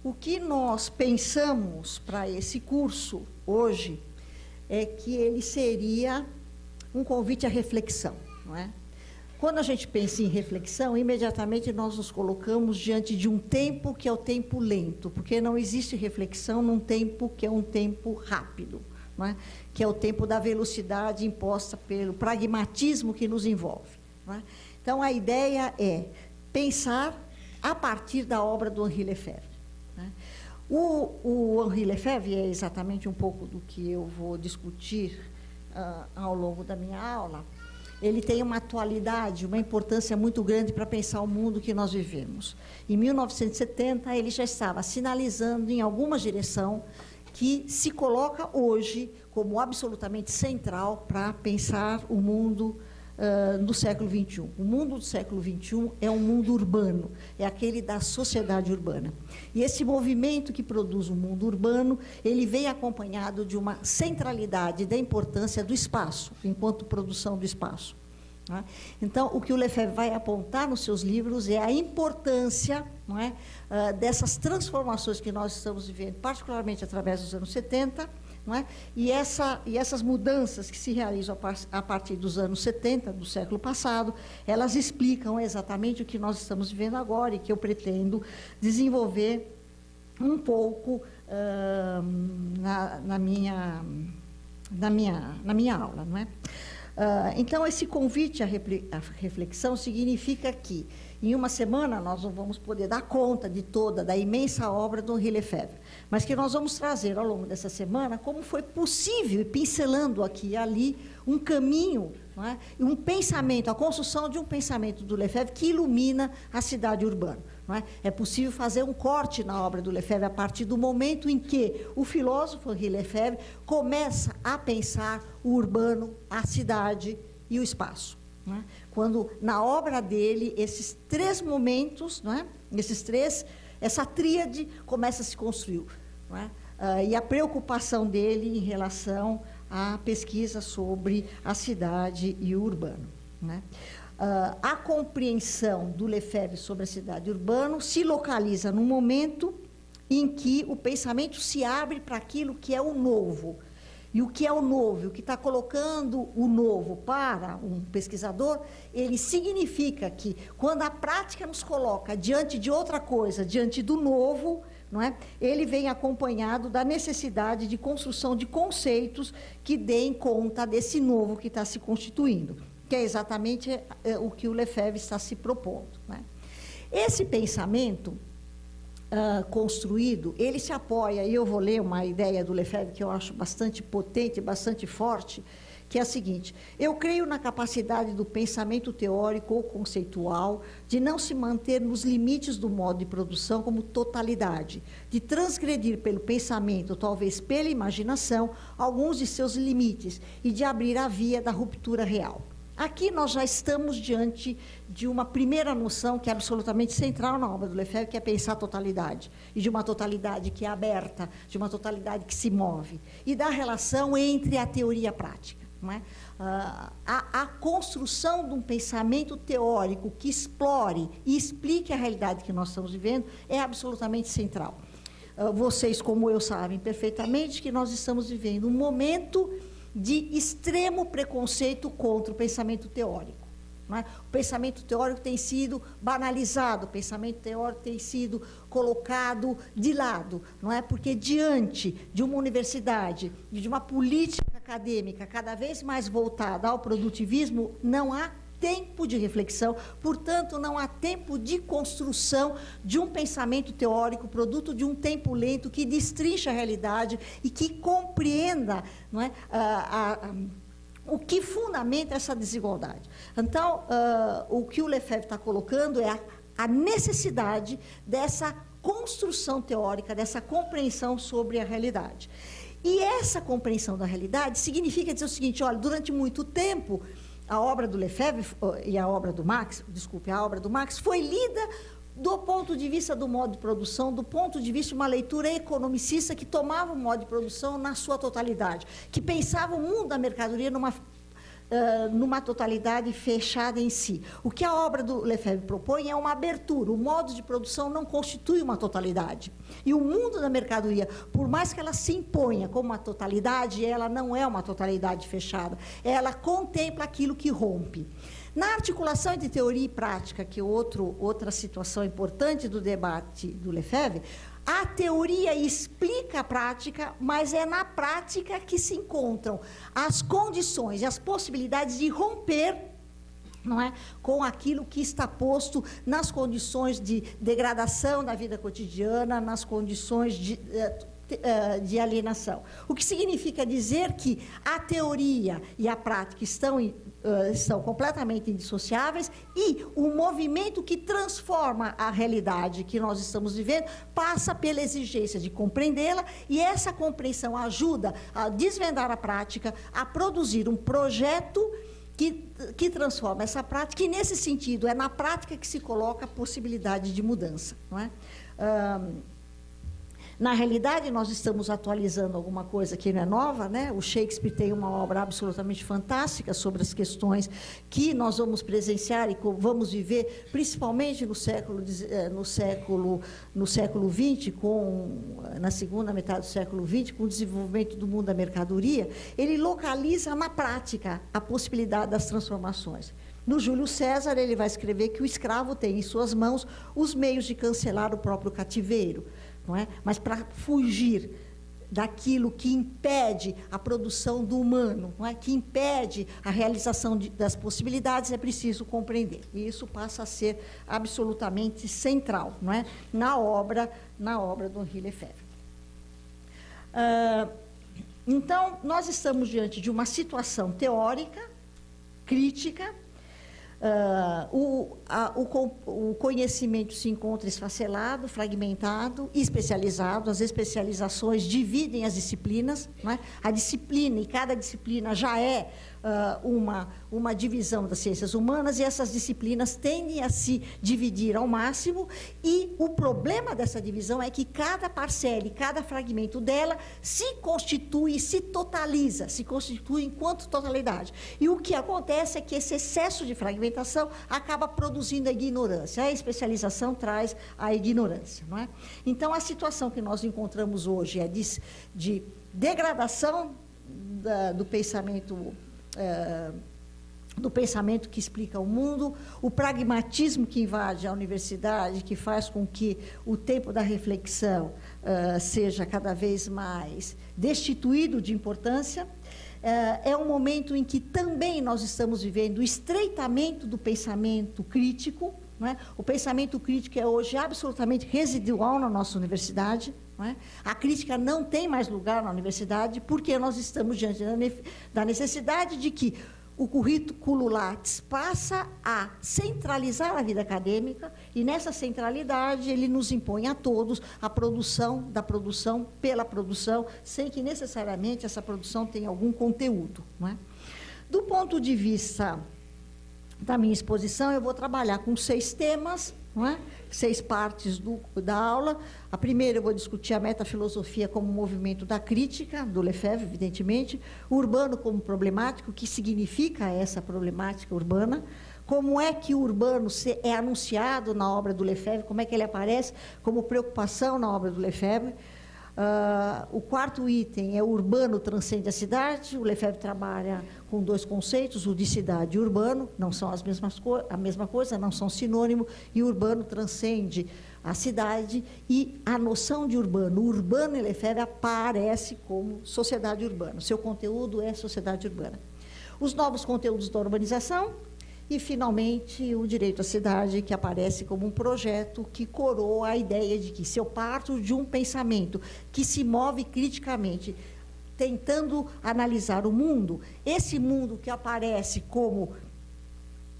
O que nós pensamos para esse curso hoje é que ele seria um convite à reflexão, não é? Quando a gente pensa em reflexão, imediatamente nós nos colocamos diante de um tempo que é o tempo lento, porque não existe reflexão num tempo que é um tempo rápido, não é? Que é o tempo da velocidade imposta pelo pragmatismo que nos envolve, não é? Então, a ideia é pensar a partir da obra do Henri Lefebvre, né? O Henri Lefebvre é exatamente um pouco do que eu vou discutir ao longo da minha aula. Ele tem uma atualidade, uma importância muito grande para pensar o mundo que nós vivemos. Em 1970, ele já estava sinalizando em alguma direção que se coloca hoje como absolutamente central para pensar o mundo do século XXI. O mundo do século XXI é um mundo urbano, é aquele da sociedade urbana. E esse movimento que produz o mundo urbano, ele vem acompanhado de uma centralidade da importância do espaço, enquanto produção do espaço, né? Então, o que o Lefebvre vai apontar nos seus livros é a importância, não é, dessas transformações que nós estamos vivendo, particularmente através dos anos 70, não é? E essas mudanças que se realizam a partir dos anos 70, do século passado, elas explicam exatamente o que nós estamos vivendo agora e que eu pretendo desenvolver um pouco na minha aula, não é? Então, esse convite à reflexão significa que, em uma semana, nós não vamos poder dar conta da imensa obra do Henri Lefebvre, mas que nós vamos trazer, ao longo dessa semana, como foi possível, e pincelando aqui e ali, um caminho, não é? Um pensamento, a construção de um pensamento do Lefebvre que ilumina a cidade urbana. Não é? É possível fazer um corte na obra do Lefebvre a partir do momento em que o filósofo Henri Lefebvre começa a pensar o urbano, a cidade e o espaço. Não é? Quando, na obra dele, esses três momentos, não é? Essa tríade começa a se construir. Não é? E a preocupação dele em relação à pesquisa sobre a cidade e o urbano. Não é? A compreensão do Lefebvre sobre a cidade urbana se localiza no momento em que o pensamento se abre para aquilo que é o novo. E o que é o novo, o que está colocando o novo para um pesquisador, ele significa que, quando a prática nos coloca diante de outra coisa, diante do novo, não é? Ele vem acompanhado da necessidade de construção de conceitos que deem conta desse novo que está se constituindo, que é exatamente o que o Lefebvre está se propondo, né? Esse pensamento construído, ele se apoia, e eu vou ler uma ideia do Lefebvre que eu acho bastante potente, bastante forte, que é a seguinte: eu creio na capacidade do pensamento teórico ou conceitual de não se manter nos limites do modo de produção como totalidade, de transgredir pelo pensamento, talvez pela imaginação, alguns de seus limites e de abrir a via da ruptura real. Aqui nós já estamos diante de uma primeira noção que é absolutamente central na obra do Lefebvre, que é pensar a totalidade, e de uma totalidade que é aberta, de uma totalidade que se move, e da relação entre a teoria e a prática. Não é? A construção de um pensamento teórico que explore e explique a realidade que nós estamos vivendo é absolutamente central. Vocês, como eu, sabem perfeitamente que nós estamos vivendo um momento de extremo preconceito contra o pensamento teórico. Não é? O pensamento teórico tem sido banalizado, o pensamento teórico tem sido colocado de lado, não é? Porque diante de uma universidade e de uma política acadêmica cada vez mais voltada ao produtivismo, não há tempo de reflexão, portanto, não há tempo de construção de um pensamento teórico, produto de um tempo lento que destrincha a realidade e que compreenda, não é, o que fundamenta essa desigualdade. Então, o que o Lefebvre está colocando é a necessidade dessa construção teórica, dessa compreensão sobre a realidade. E essa compreensão da realidade significa dizer o seguinte: olha, durante muito tempo, a obra do Lefebvre e a obra do Marx, a obra do Marx foi lida do ponto de vista do modo de produção, do ponto de vista de uma leitura economicista que tomava o modo de produção na sua totalidade, que pensava o mundo da mercadoria numa numa totalidade fechada em si. O que a obra do Lefebvre propõe é uma abertura. O modo de produção não constitui uma totalidade. E o mundo da mercadoria, por mais que ela se imponha como uma totalidade, ela não é uma totalidade fechada. Ela contempla aquilo que rompe. Na articulação entre teoria e prática, que é outra situação importante do debate do Lefebvre, a teoria explica a prática, mas é na prática que se encontram as condições e as possibilidades de romper, não é, com aquilo que está posto nas condições de degradação da vida cotidiana, nas condições de alienação. O que significa dizer que a teoria e a prática estão completamente indissociáveis e o movimento que transforma a realidade que nós estamos vivendo passa pela exigência de compreendê-la, e essa compreensão ajuda a desvendar a prática, a produzir um projeto que transforma essa prática, e nesse sentido é na prática que se coloca a possibilidade de mudança, não é? Na realidade, nós estamos atualizando alguma coisa que não é nova, né? O Shakespeare tem uma obra absolutamente fantástica sobre as questões que nós vamos presenciar e vamos viver, principalmente no século XX, na segunda metade do século XX, com o desenvolvimento do mundo da mercadoria. Ele localiza na prática a possibilidade das transformações. No Júlio César, ele vai escrever que o escravo tem em suas mãos os meios de cancelar o próprio cativeiro. Não é? Mas para fugir daquilo que impede a produção do humano, não é? Que impede a realização das possibilidades, é preciso compreender. E isso passa a ser absolutamente central, não é? na obra do Henri Lefebvre. Então, nós estamos diante de uma situação teórica, crítica. O conhecimento se encontra esfacelado, fragmentado e especializado. As especializações dividem as disciplinas, não é? A disciplina, e cada disciplina já é uma divisão das ciências humanas, e essas disciplinas tendem a se dividir ao máximo, e o problema dessa divisão é que cada parcela e cada fragmento dela se constitui, se totaliza, se constitui enquanto totalidade. E o que acontece é que esse excesso de fragmentação acaba produzindo a ignorância. A especialização traz a ignorância, não é? Então, a situação que nós encontramos hoje é de degradação do pensamento que explica o mundo, o pragmatismo que invade a universidade, que faz com que o tempo da reflexão seja cada vez mais destituído de importância. É um momento em que também nós estamos vivendo o estreitamento do pensamento crítico, não é? O pensamento crítico é hoje absolutamente residual na nossa universidade. Não é? A crítica não tem mais lugar na universidade, porque nós estamos diante da necessidade de que o currículo Lattes passa a centralizar a vida acadêmica, e nessa centralidade ele nos impõe a todos a produção da produção pela produção, sem que necessariamente essa produção tenha algum conteúdo. Não é? Do ponto de vista da minha exposição, eu vou trabalhar com 6 temas, não é? 6 partes da aula. A primeira, eu vou discutir a metafilosofia como movimento da crítica, do Lefebvre, evidentemente, o urbano como problemático, o que significa essa problemática urbana, como é que o urbano é anunciado na obra do Lefebvre, como é que ele aparece como preocupação na obra do Lefebvre. O quarto item é o urbano transcende a cidade. O Lefebvre trabalha com 2 conceitos, o de cidade e urbano, não são a mesma coisa, não são sinônimo, e o urbano transcende a cidade, e a noção de urbano. O urbano em Lefebvre aparece como sociedade urbana, seu conteúdo é sociedade urbana. Os novos conteúdos da urbanização. E, finalmente, o direito à cidade, que aparece como um projeto que coroa a ideia de que, se eu parto de um pensamento que se move criticamente, tentando analisar o mundo, esse mundo que aparece como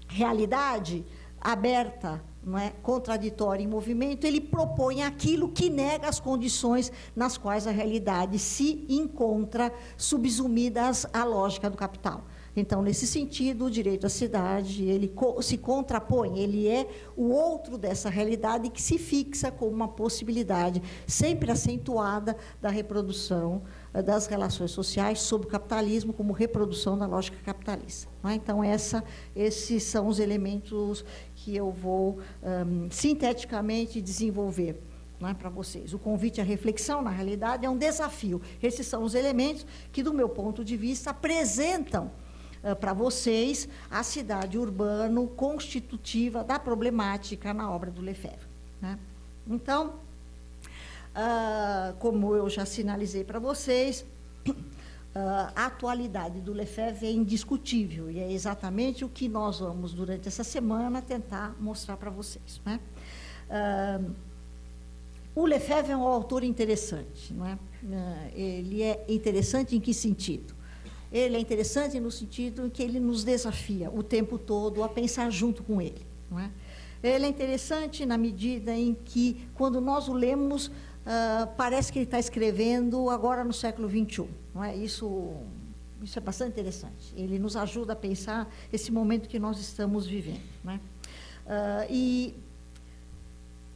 realidade aberta, não é, contraditória em movimento, ele propõe aquilo que nega as condições nas quais a realidade se encontra subsumida à lógica do capital. Então, nesse sentido, o direito à cidade, ele se contrapõe, ele é o outro dessa realidade que se fixa como uma possibilidade sempre acentuada da reprodução das relações sociais sob o capitalismo como reprodução da lógica capitalista. Não é? Então, esses são os elementos que eu vou sinteticamente desenvolver, não é, para vocês. O convite à reflexão, na realidade, é um desafio. Esses são os elementos que, do meu ponto de vista, apresentam para vocês a cidade urbano constitutiva da problemática na obra do Lefebvre. Né? Então, como eu já sinalizei para vocês, a atualidade do Lefebvre é indiscutível e é exatamente o que nós vamos, durante essa semana, tentar mostrar para vocês. Né? O Lefebvre é um autor interessante. Não é? Ele é interessante em que sentido? Ele é interessante no sentido em que ele nos desafia o tempo todo a pensar junto com ele. Não é? Ele é interessante na medida em que, quando nós o lemos, parece que ele está escrevendo agora no século XXI. Não é? Isso é bastante interessante. Ele nos ajuda a pensar esse momento que nós estamos vivendo. Não é? E,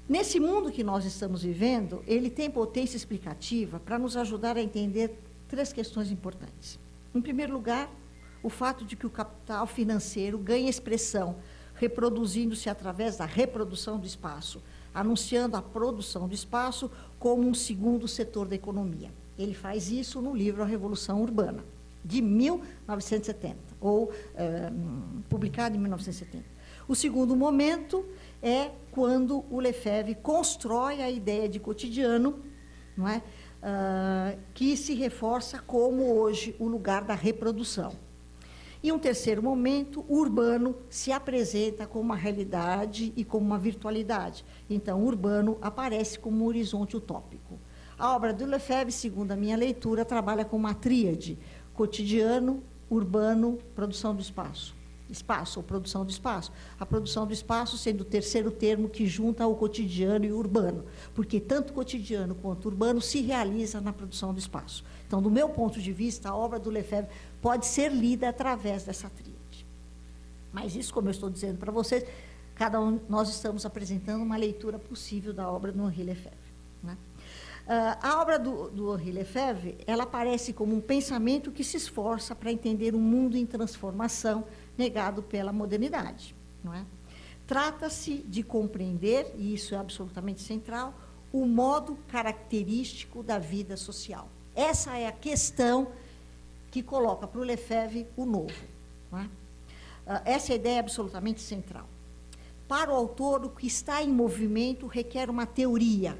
nesse mundo que nós estamos vivendo, ele tem potência explicativa para nos ajudar a entender 3 questões importantes. Em primeiro lugar, o fato de que o capital financeiro ganha expressão, reproduzindo-se através da reprodução do espaço, anunciando a produção do espaço como um segundo setor da economia. Ele faz isso no livro A Revolução Urbana, de 1970, ou publicado em 1970. O segundo momento é quando o Lefebvre constrói a ideia de cotidiano, não é? Que se reforça como hoje o lugar da reprodução. E um terceiro momento, o urbano se apresenta como uma realidade e como uma virtualidade. Então, o urbano aparece como um horizonte utópico. A obra do Lefebvre, segundo a minha leitura, trabalha com uma tríade: cotidiano, urbano, produção do espaço. Espaço ou produção do espaço. A produção do espaço sendo o terceiro termo que junta o cotidiano e o urbano, porque tanto o cotidiano quanto o urbano se realiza na produção do espaço. Então, do meu ponto de vista, a obra do Lefebvre pode ser lida através dessa tríade. Mas isso, como eu estou dizendo para vocês, nós estamos apresentando uma leitura possível da obra do Henri Lefebvre. Né? A obra do Henri Lefebvre, ela aparece como um pensamento que se esforça para entender um mundo em transformação negado pela modernidade. Não é? Trata-se de compreender, e isso é absolutamente central, o modo característico da vida social. Essa é a questão que coloca para o Lefebvre o novo. Não é? Essa ideia é absolutamente central. Para o autor, o que está em movimento requer uma teoria.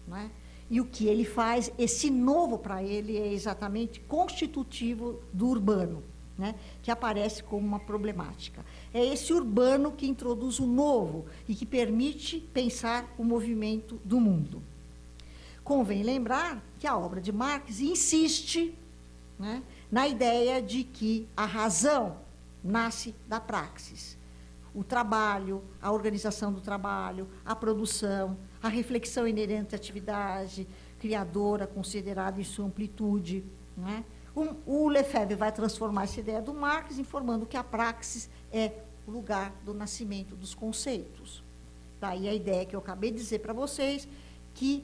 Não é? E o que ele faz, esse novo para ele é exatamente constitutivo do urbano, né, que aparece como uma problemática. É esse urbano que introduz o novo e que permite pensar o movimento do mundo. Convém lembrar que a obra de Marx insiste, né, na ideia de que a razão nasce da praxis. O trabalho, a organização do trabalho, a produção, a reflexão inerente à atividade criadora, considerada em sua amplitude, né? O Lefebvre vai transformar essa ideia do Marx, informando que a praxis é o lugar do nascimento dos conceitos. Daí a ideia que eu acabei de dizer para vocês, que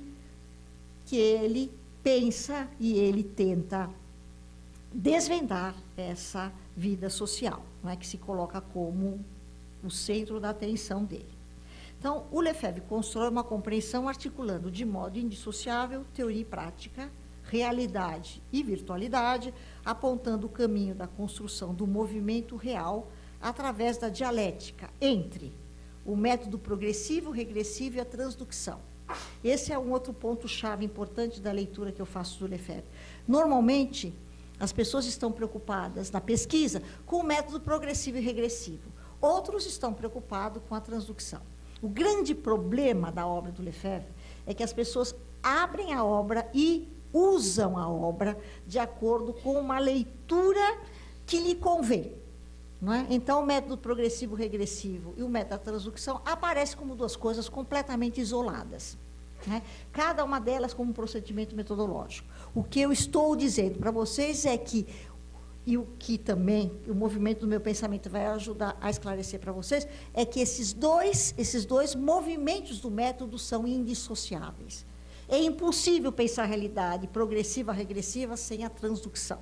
ele pensa e ele tenta desvendar essa vida social, não é, que se coloca como o centro da atenção dele. Então, o Lefebvre constrói uma compreensão articulando de modo indissociável teoria e prática, realidade e virtualidade, apontando o caminho da construção do movimento real através da dialética entre o método progressivo, regressivo e a transdução. Esse é um outro ponto-chave importante da leitura que eu faço do Lefebvre. Normalmente, as pessoas estão preocupadas na pesquisa com o método progressivo e regressivo. Outros estão preocupados com a transdução. O grande problema da obra do Lefebvre é que as pessoas abrem a obra e usam a obra de acordo com uma leitura que lhe convém. Não é? Então, o método progressivo regressivo e o método da transdução aparecem como duas coisas completamente isoladas. Né? Cada uma delas como um procedimento metodológico. O que eu estou dizendo para vocês é que e o que também o movimento do meu pensamento vai ajudar a esclarecer para vocês, é que esses dois movimentos do método são indissociáveis. É impossível pensar a realidade progressiva, regressiva, sem a transdução.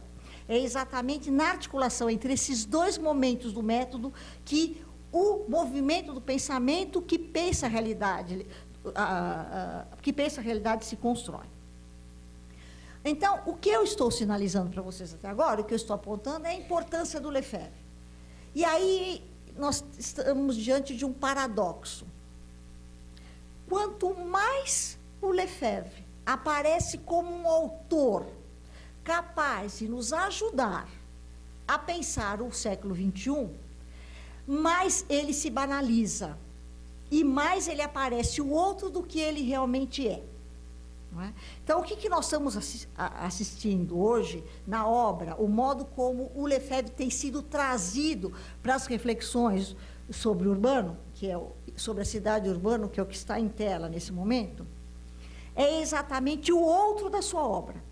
É exatamente na articulação entre esses dois momentos do método que o movimento do pensamento que pensa a realidade, se constrói. Então, o que eu estou sinalizando para vocês até agora, o que eu estou apontando, é a importância do Lefebvre. E aí, nós estamos diante de um paradoxo. Quanto mais o Lefebvre aparece como um autor capaz de nos ajudar a pensar o século XXI, mais ele se banaliza e mais ele aparece o outro do que ele realmente é. Não é? Então, o que nós estamos assistindo hoje na obra, o modo como o Lefebvre tem sido trazido para as reflexões sobre o urbano, sobre a cidade urbana, que é o que está em tela nesse momento, é exatamente o outro da sua obra.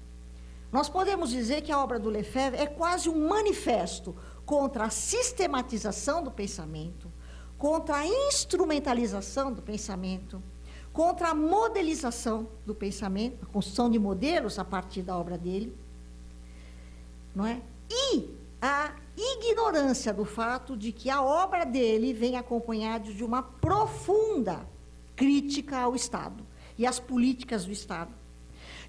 Nós podemos dizer que a obra do Lefebvre é quase um manifesto contra a sistematização do pensamento, contra a instrumentalização do pensamento, contra a modelização do pensamento, a construção de modelos a partir da obra dele, não é? E a ignorância do fato de que a obra dele vem acompanhada de uma profunda crítica ao Estado e às políticas do Estado,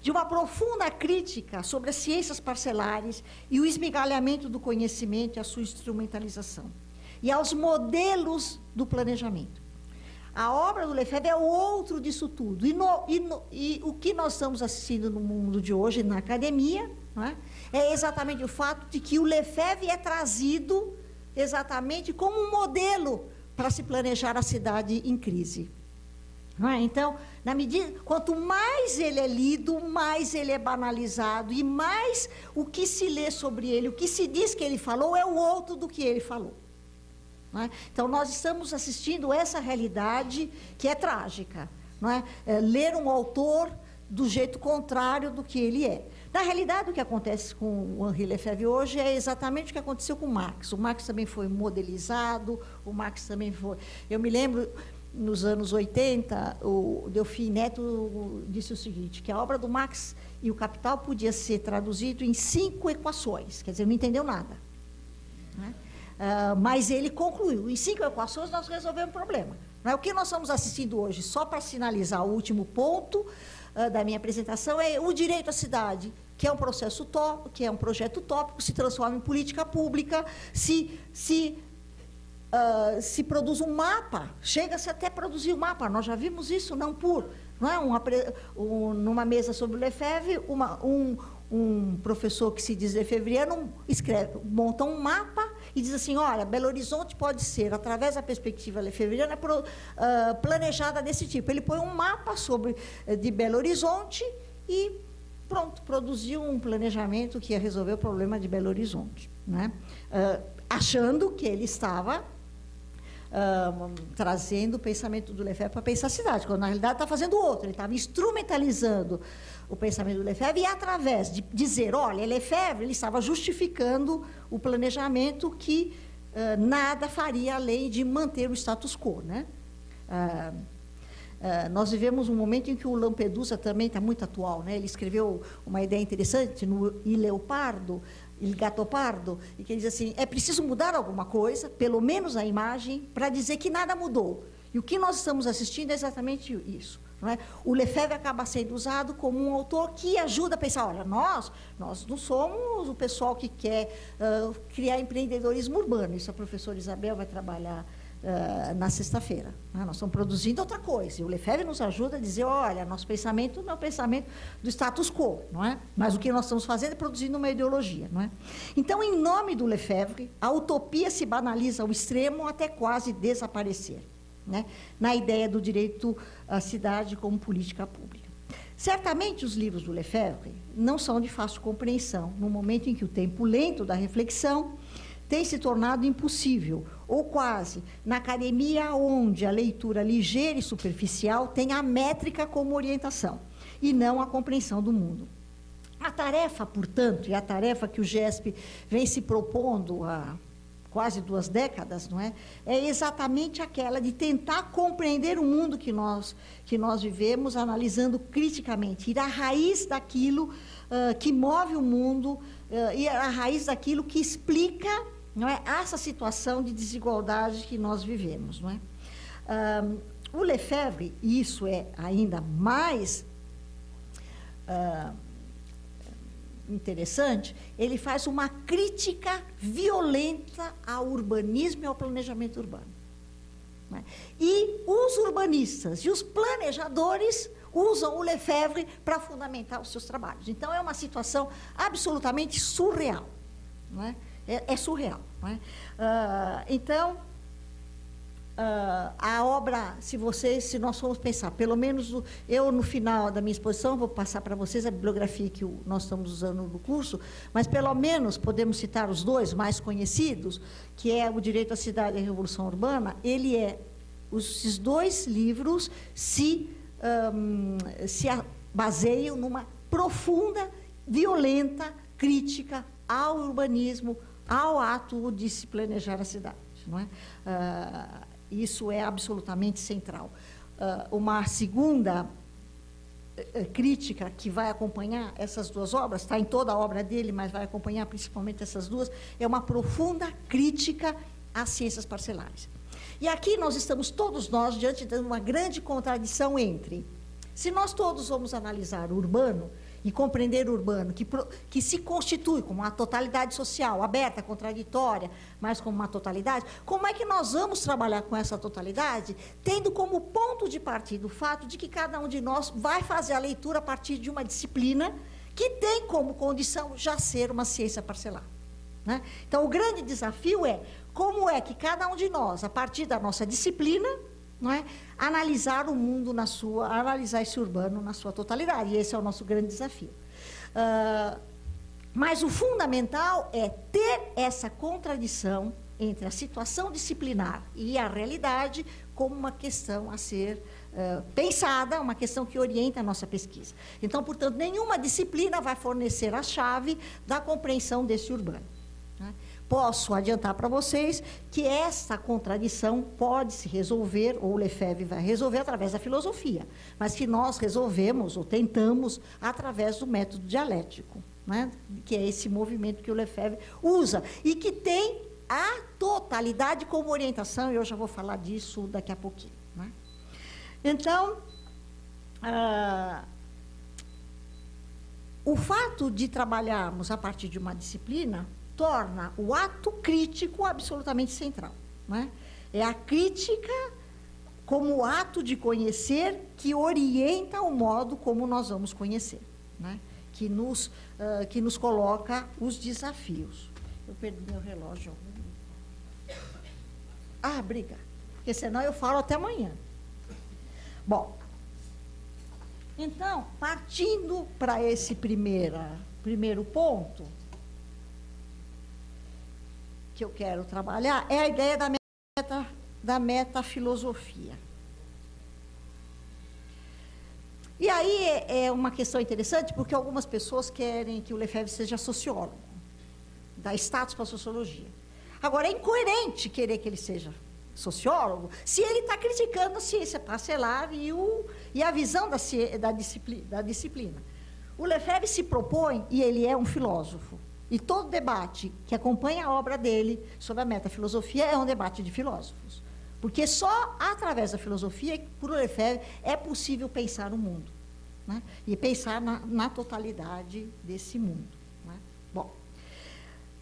de uma profunda crítica sobre as ciências parcelares e o esmigalhamento do conhecimento e a sua instrumentalização, e aos modelos do planejamento. A obra do Lefebvre é o outro disso tudo. E o que nós estamos assistindo no mundo de hoje, na academia, não é? É exatamente o fato de que o Lefebvre é trazido exatamente como um modelo para se planejar a cidade em crise. Não é? Então, quanto mais ele é lido, mais ele é banalizado, e mais o que se lê sobre ele, o que se diz que ele falou, é o outro do que ele falou. Não é? Então, nós estamos assistindo essa realidade que é trágica. Não é? Ler um autor do jeito contrário do que ele é. Na realidade, o que acontece com o Henri Lefebvre hoje é exatamente o que aconteceu com Marx. O Marx também foi modelizado, o Marx também foi... Eu me lembro, nos anos 80, o Delfim Neto disse o seguinte, que a obra do Marx e o Capital podia ser traduzido em 5 equações, quer dizer, não entendeu nada. Não é? Mas ele concluiu, em 5 equações nós resolvemos o problema. Não é? O que nós estamos assistindo hoje, só para sinalizar o último ponto da minha apresentação, é o direito à cidade, que é um processo utópico, que é um projeto utópico, se transforma em política pública, se produz um mapa, chega-se até produzir um mapa, nós já vimos isso, não é? Numa mesa sobre o Lefebvre, um professor que se diz lefebvriano monta um mapa e diz assim, olha, Belo Horizonte pode ser, através da perspectiva lefebvriana, planejada desse tipo. Ele põe um mapa de Belo Horizonte e pronto, produziu um planejamento que ia resolver o problema de Belo Horizonte, né? Achando que ele estava trazendo o pensamento do Lefebvre para pensar a cidade, quando na realidade está fazendo outro, ele estava instrumentalizando o pensamento do Lefebvre e através de dizer, olha, Lefebvre, ele estava justificando o planejamento que nada faria além de manter o status quo, né? Nós vivemos um momento em que o Lampedusa também está muito atual, né? Ele escreveu uma ideia interessante no Il Gattopardo, e que ele diz assim, é preciso mudar alguma coisa, pelo menos a imagem, para dizer que nada mudou. E o que nós estamos assistindo é exatamente isso. Não é? O Lefebvre acaba sendo usado como um autor que ajuda a pensar, olha, nós não somos o pessoal que quer criar empreendedorismo urbano, isso a professora Isabel vai trabalhar na sexta-feira. Né? Nós estamos produzindo outra coisa, e o Lefebvre nos ajuda a dizer, olha, nosso pensamento não é o pensamento do status quo, não é? Mas o que nós estamos fazendo é produzindo uma ideologia. Não é? Então, em nome do Lefebvre, a utopia se banaliza ao extremo até quase desaparecer, né? Na ideia do direito à cidade como política pública. Certamente, os livros do Lefebvre não são de fácil compreensão, no momento em que o tempo lento da reflexão tem se tornado impossível, ou quase, na academia onde a leitura ligeira e superficial tem a métrica como orientação, e não a compreensão do mundo. A tarefa, portanto, e a tarefa que o GESP vem se propondo há quase 2 décadas, não é? É exatamente aquela de tentar compreender o mundo que nós vivemos, analisando criticamente, ir à raiz daquilo que move o mundo, ir à raiz daquilo que explica, não é, essa situação de desigualdade que nós vivemos, não é? O Lefebvre, e isso é ainda mais interessante, ele faz uma crítica violenta ao urbanismo e ao planejamento urbano, né? E os urbanistas e os planejadores usam o Lefebvre para fundamentar os seus trabalhos. Então, é uma situação absolutamente surreal, não é? É surreal, não é? Então, a obra, se nós formos pensar, pelo menos eu, no final da minha exposição, vou passar para vocês a bibliografia que nós estamos usando no curso, mas pelo menos podemos citar os 2 mais conhecidos, que é O Direito à Cidade e a Revolução Urbana. Esses 2 livros se baseiam numa profunda, violenta crítica ao urbanismo, ao ato de se planejar a cidade, não é? Isso é absolutamente central. Uma segunda crítica que vai acompanhar essas 2 obras, está em toda a obra dele, mas vai acompanhar principalmente essas 2, é uma profunda crítica às ciências parcelares. E aqui nós estamos todos nós diante de uma grande contradição entre, se nós todos vamos analisar o urbano, e compreender o urbano, que se constitui como uma totalidade social, aberta, contraditória, mas como uma totalidade, como é que nós vamos trabalhar com essa totalidade, tendo como ponto de partida o fato de que cada um de nós vai fazer a leitura a partir de uma disciplina que tem como condição já ser uma ciência parcelar, né? Então, o grande desafio é como é que cada um de nós, a partir da nossa disciplina, não é, analisar o mundo analisar esse urbano na sua totalidade. E esse é o nosso grande desafio. Mas o fundamental é ter essa contradição entre a situação disciplinar e a realidade como uma questão a ser pensada, uma questão que orienta a nossa pesquisa. Então, portanto, nenhuma disciplina vai fornecer a chave da compreensão desse urbano, né? Posso adiantar para vocês que essa contradição pode se resolver, ou o Lefebvre vai resolver através da filosofia, mas que nós resolvemos, ou tentamos, através do método dialético, né? Que é esse movimento que o Lefebvre usa, e que tem a totalidade como orientação, e eu já vou falar disso daqui a pouquinho, né? Então, o fato de trabalharmos a partir de uma disciplina torna o ato crítico absolutamente central, né? É a crítica como ato de conhecer que orienta o modo como nós vamos conhecer, né? Que nos coloca os desafios. Eu perdi meu relógio. Obrigada. Porque senão eu falo até amanhã. Bom, então, partindo para esse primeiro ponto que eu quero trabalhar, é a ideia da metafilosofia. E aí é uma questão interessante, porque algumas pessoas querem que o Lefebvre seja sociólogo, dá status para a sociologia. Agora, é incoerente querer que ele seja sociólogo se ele está criticando a ciência parcelar e a visão da disciplina. O Lefebvre se propõe, e ele é um filósofo, e todo debate que acompanha a obra dele sobre a metafilosofia é um debate de filósofos. Porque só através da filosofia, por Lefebvre, é possível pensar o mundo, né? E pensar na totalidade desse mundo, né? Bom,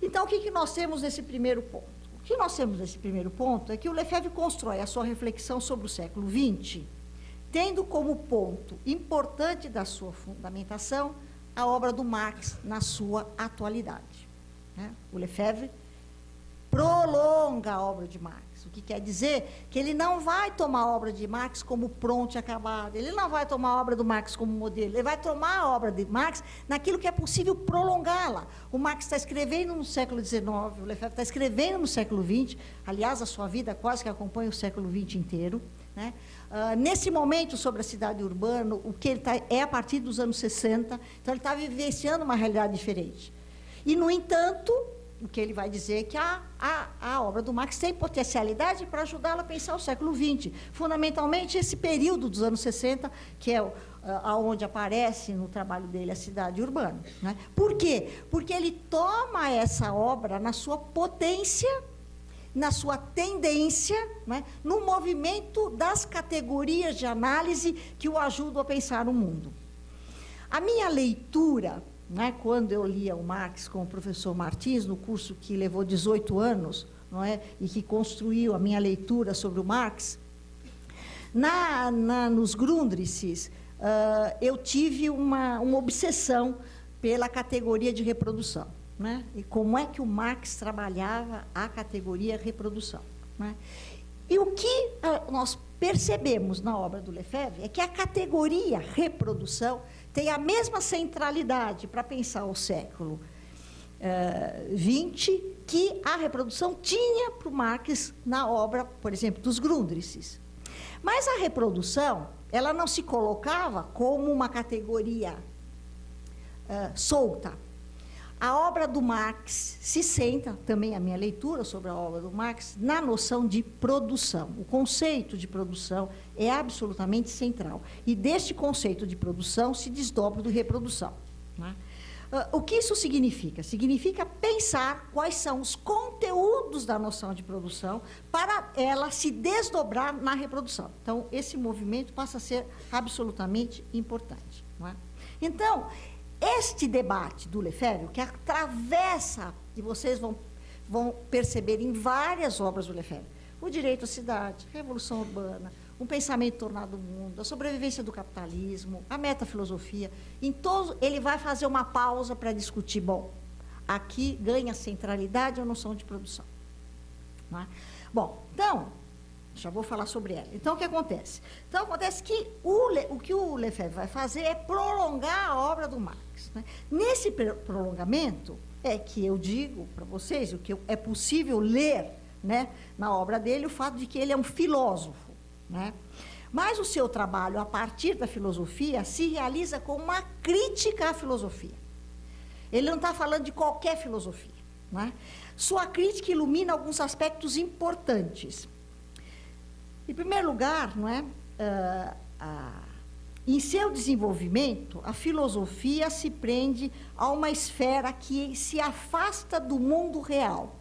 então, o que nós temos nesse primeiro ponto? O que nós temos nesse primeiro ponto é que o Lefebvre constrói a sua reflexão sobre o século XX, tendo como ponto importante da sua fundamentação a obra do Marx na sua atualidade, né? O Lefebvre prolonga a obra de Marx, o que quer dizer que ele não vai tomar a obra de Marx como pronta e acabada, ele não vai tomar a obra do Marx como modelo, ele vai tomar a obra de Marx naquilo que é possível prolongá-la. O Marx está escrevendo no século XIX, o Lefebvre está escrevendo no século XX, aliás, a sua vida quase que acompanha o século XX inteiro, né? Nesse momento, sobre a cidade urbana, o que ele é a partir dos anos 60, então ele está vivenciando uma realidade diferente. E, no entanto, o que ele vai dizer é que a obra do Marx tem potencialidade para ajudá-lo a pensar o século XX. Fundamentalmente, esse período dos anos 60, que é aonde aparece no trabalho dele a cidade urbana, né? Por quê? Porque ele toma essa obra na sua potência, na sua tendência, né, no movimento das categorias de análise que o ajudam a pensar o mundo. A minha leitura, né, quando eu lia o Marx com o professor Martins, no curso que levou 18 anos, não é, e que construiu a minha leitura sobre o Marx, nos Grundrisses, eu tive uma obsessão pela categoria de reprodução, né? E como é que o Marx trabalhava a categoria reprodução, né? E o que nós percebemos na obra do Lefebvre é que a categoria reprodução tem a mesma centralidade para pensar o século XX que a reprodução tinha para o Marx na obra, por exemplo, dos Grundrisses. Mas a reprodução, ela não se colocava como uma categoria solta. A obra do Marx se centra, também a minha leitura sobre a obra do Marx, na noção de produção. O conceito de produção é absolutamente central. E deste conceito de produção se desdobra do reprodução, né? O que isso significa? Significa pensar quais são os conteúdos da noção de produção para ela se desdobrar na reprodução. Então, esse movimento passa a ser absolutamente importante, não é? Então, este debate do Lefebvre, que atravessa, e vocês vão perceber em várias obras do Lefebvre, o direito à cidade, a revolução urbana, um pensamento tornado mundo, a sobrevivência do capitalismo, a metafilosofia, em todo, ele vai fazer uma pausa para discutir, bom, aqui ganha centralidade a noção de produção, não é? Bom, então, já vou falar sobre ela. Então, o que acontece? Então, acontece que o que o Lefebvre vai fazer é prolongar a obra do Marx, né? Nesse prolongamento é que eu digo para vocês, o que é possível ler, né, na obra dele, o fato de que ele é um filósofo, né? Mas o seu trabalho, a partir da filosofia, se realiza com uma crítica à filosofia. Ele não está falando de qualquer filosofia, né? Sua crítica ilumina alguns aspectos importantes. Em primeiro lugar, não é, em seu desenvolvimento, a filosofia se prende a uma esfera que se afasta do mundo real.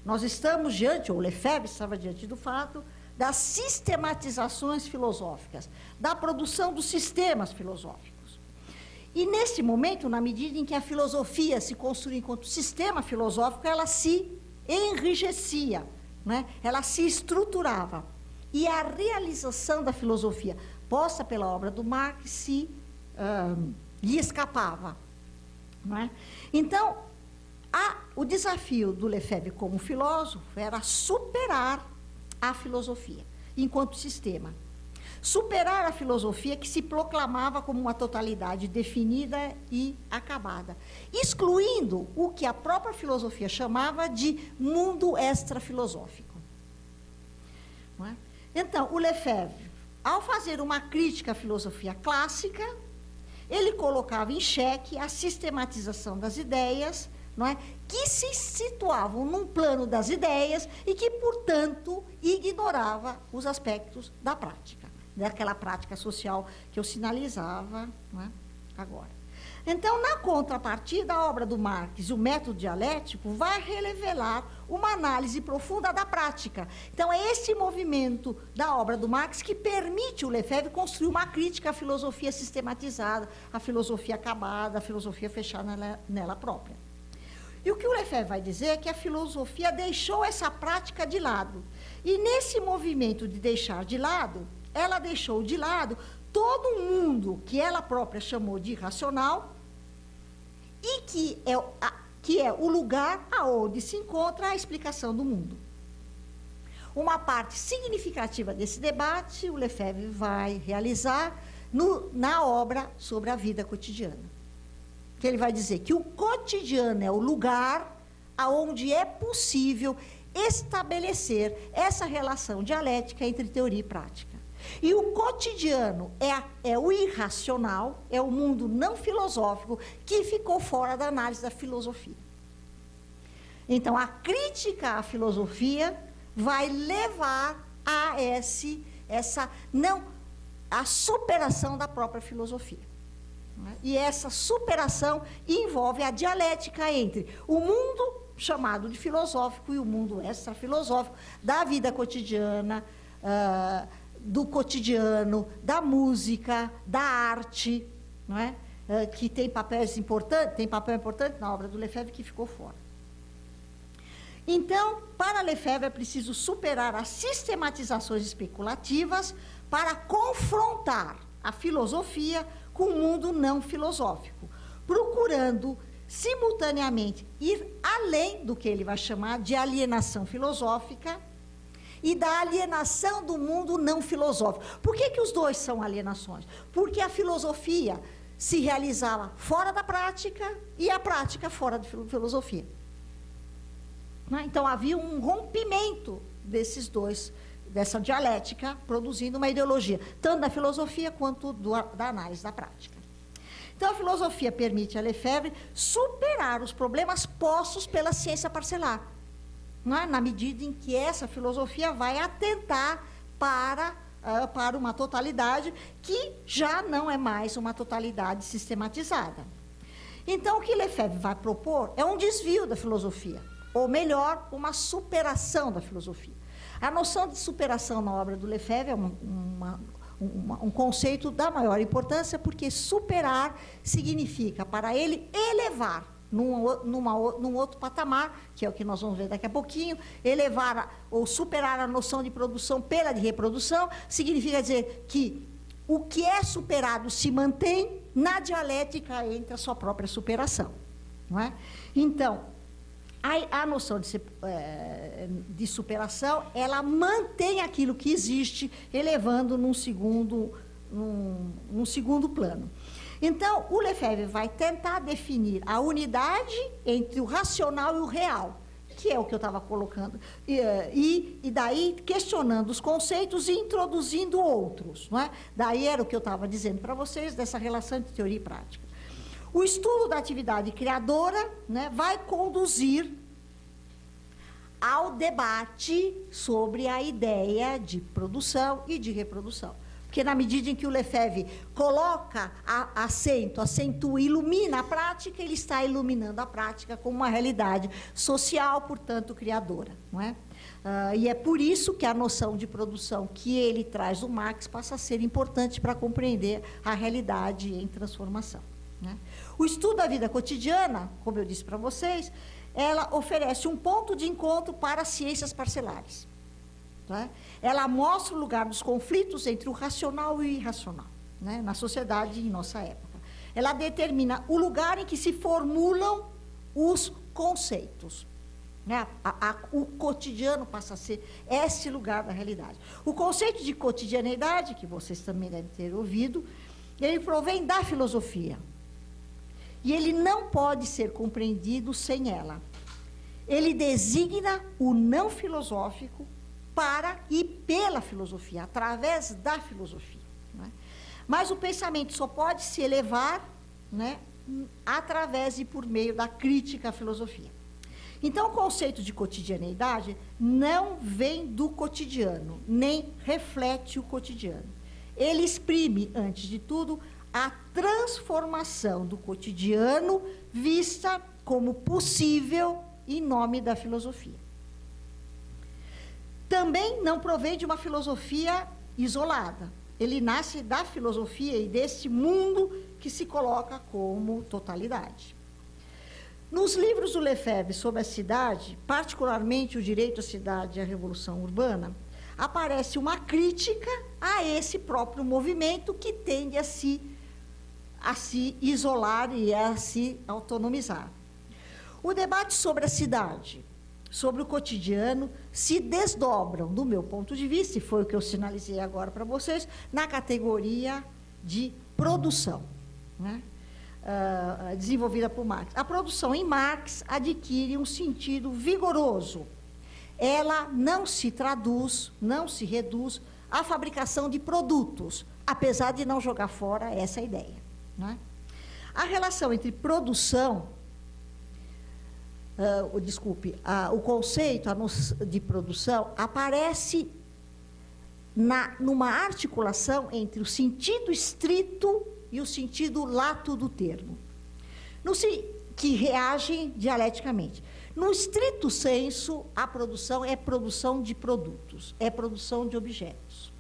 Nós estamos diante, ou Lefebvre estava diante do fato, das sistematizações filosóficas, da produção dos sistemas filosóficos. E, nesse momento, na medida em que a filosofia se construía enquanto sistema filosófico, ela se enrijecia, né? Ela se estruturava. E a realização da filosofia, posta pela obra do Marx, lhe escapava, não é? Então, o desafio do Lefebvre como filósofo era superar a filosofia enquanto sistema. Superar a filosofia que se proclamava como uma totalidade definida e acabada, excluindo o que a própria filosofia chamava de mundo extrafilosófico, não é? Então, o Lefebvre, ao fazer uma crítica à filosofia clássica, ele colocava em xeque a sistematização das ideias, não é, que se situavam num plano das ideias e que, portanto, ignorava os aspectos da prática, daquela prática social que eu sinalizava, não é, agora. Então, na contrapartida, a obra do Marx, o método dialético, vai revelar uma análise profunda da prática. Então, é esse movimento da obra do Marx que permite o Lefebvre construir uma crítica à filosofia sistematizada, à filosofia acabada, à filosofia fechada nela própria. E o que o Lefebvre vai dizer é que a filosofia deixou essa prática de lado. E, nesse movimento de deixar de lado, ela deixou de lado todo um mundo que ela própria chamou de irracional e que é o lugar aonde se encontra a explicação do mundo. Uma parte significativa desse debate o Lefebvre vai realizar na obra sobre a vida cotidiana. Que ele vai dizer que o cotidiano é o lugar aonde é possível estabelecer essa relação dialética entre teoria e prática. E o cotidiano é o irracional, é o mundo não filosófico que ficou fora da análise da filosofia. Então, a crítica à filosofia vai levar a a superação da própria filosofia. E essa superação envolve a dialética entre o mundo chamado de filosófico e o mundo extrafilosófico, da vida cotidiana, do cotidiano, da música, da arte, não é? Que tem papel importante na obra do Lefebvre que ficou fora. Então, para Lefebvre é preciso superar as sistematizações especulativas para confrontar a filosofia com o mundo não filosófico, procurando simultaneamente ir além do que ele vai chamar de alienação filosófica e da alienação do mundo não filosófico. Por que os dois são alienações? Porque a filosofia se realizava fora da prática e a prática fora da filosofia. Então, havia um rompimento desses dois, dessa dialética, produzindo uma ideologia, tanto da filosofia quanto da análise da prática. Então, a filosofia permite a Lefebvre superar os problemas postos pela ciência parcelar, na medida em que essa filosofia vai atentar para uma totalidade que já não é mais uma totalidade sistematizada. Então, o que Lefebvre vai propor é um desvio da filosofia, ou melhor, uma superação da filosofia. A noção de superação na obra do Lefebvre é um conceito da maior importância, porque superar significa, para ele, elevar num outro patamar, que é o que nós vamos ver daqui a pouquinho, elevar ou superar a noção de produção pela de reprodução, significa dizer que o que é superado se mantém na dialética entre a sua própria superação. Não é? Então, a noção de superação, ela mantém aquilo que existe, elevando num segundo plano. Então, o Lefebvre vai tentar definir a unidade entre o racional e o real, que é o que eu estava colocando, e daí questionando os conceitos e introduzindo outros. Não é? Daí era o que eu estava dizendo para vocês, dessa relação entre teoria e prática. O estudo da atividade criadora, né, vai conduzir ao debate sobre a ideia de produção e de reprodução. Porque na medida em que o Lefebvre coloca acentua, ilumina a prática, ele está iluminando a prática como uma realidade social, portanto, criadora. Não é? E é por isso que a noção de produção que ele traz do Marx passa a ser importante para compreender a realidade em transformação. Né? O estudo da vida cotidiana, como eu disse para vocês, ela oferece um ponto de encontro para as ciências parcelares. Tá? Ela mostra o lugar dos conflitos entre o racional e o irracional, né, na sociedade em nossa época. Ela determina o lugar em que se formulam os conceitos. Né? O cotidiano passa a ser esse lugar da realidade. O conceito de cotidianeidade, que vocês também devem ter ouvido, ele provém da filosofia. E ele não pode ser compreendido sem ela. Ele designa o não filosófico para e pela filosofia, através da filosofia. Né? Mas o pensamento só pode se elevar, né, através e por meio da crítica à filosofia. Então, o conceito de cotidianeidade não vem do cotidiano, nem reflete o cotidiano. Ele exprime, antes de tudo, a transformação do cotidiano vista como possível em nome da filosofia. Também não provém de uma filosofia isolada. Ele nasce da filosofia e desse mundo que se coloca como totalidade. Nos livros do Lefebvre sobre a cidade, particularmente o direito à cidade e a revolução urbana, aparece uma crítica a esse próprio movimento que tende a se isolar e a se autonomizar. O debate sobre a cidade, sobre o cotidiano, se desdobram, do meu ponto de vista, e foi o que eu sinalizei agora para vocês, na categoria de produção, né? Desenvolvida por Marx. A produção em Marx adquire um sentido vigoroso. ela não se traduz, não se reduz à fabricação de produtos, apesar de não jogar fora essa ideia, né? A relação entre produção, o conceito de produção aparece numa articulação entre o sentido estrito e o sentido lato do termo, que reagem dialeticamente. No estrito senso, a produção é produção de produtos, é produção de objetos.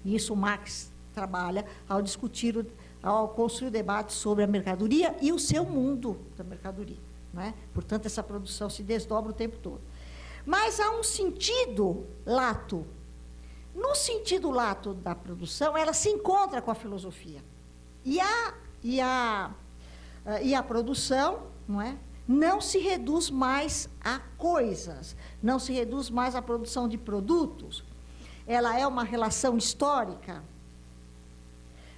Isso Marx trabalha ao construir o debate sobre a mercadoria e o seu mundo da mercadoria, né? Portanto, essa produção se desdobra o tempo todo. Mas há um sentido lato. No sentido lato da produção, ela se encontra com a filosofia. E a produção, não é? Não se reduz mais a coisas, não se reduz mais à produção de produtos. Ela é uma relação histórica.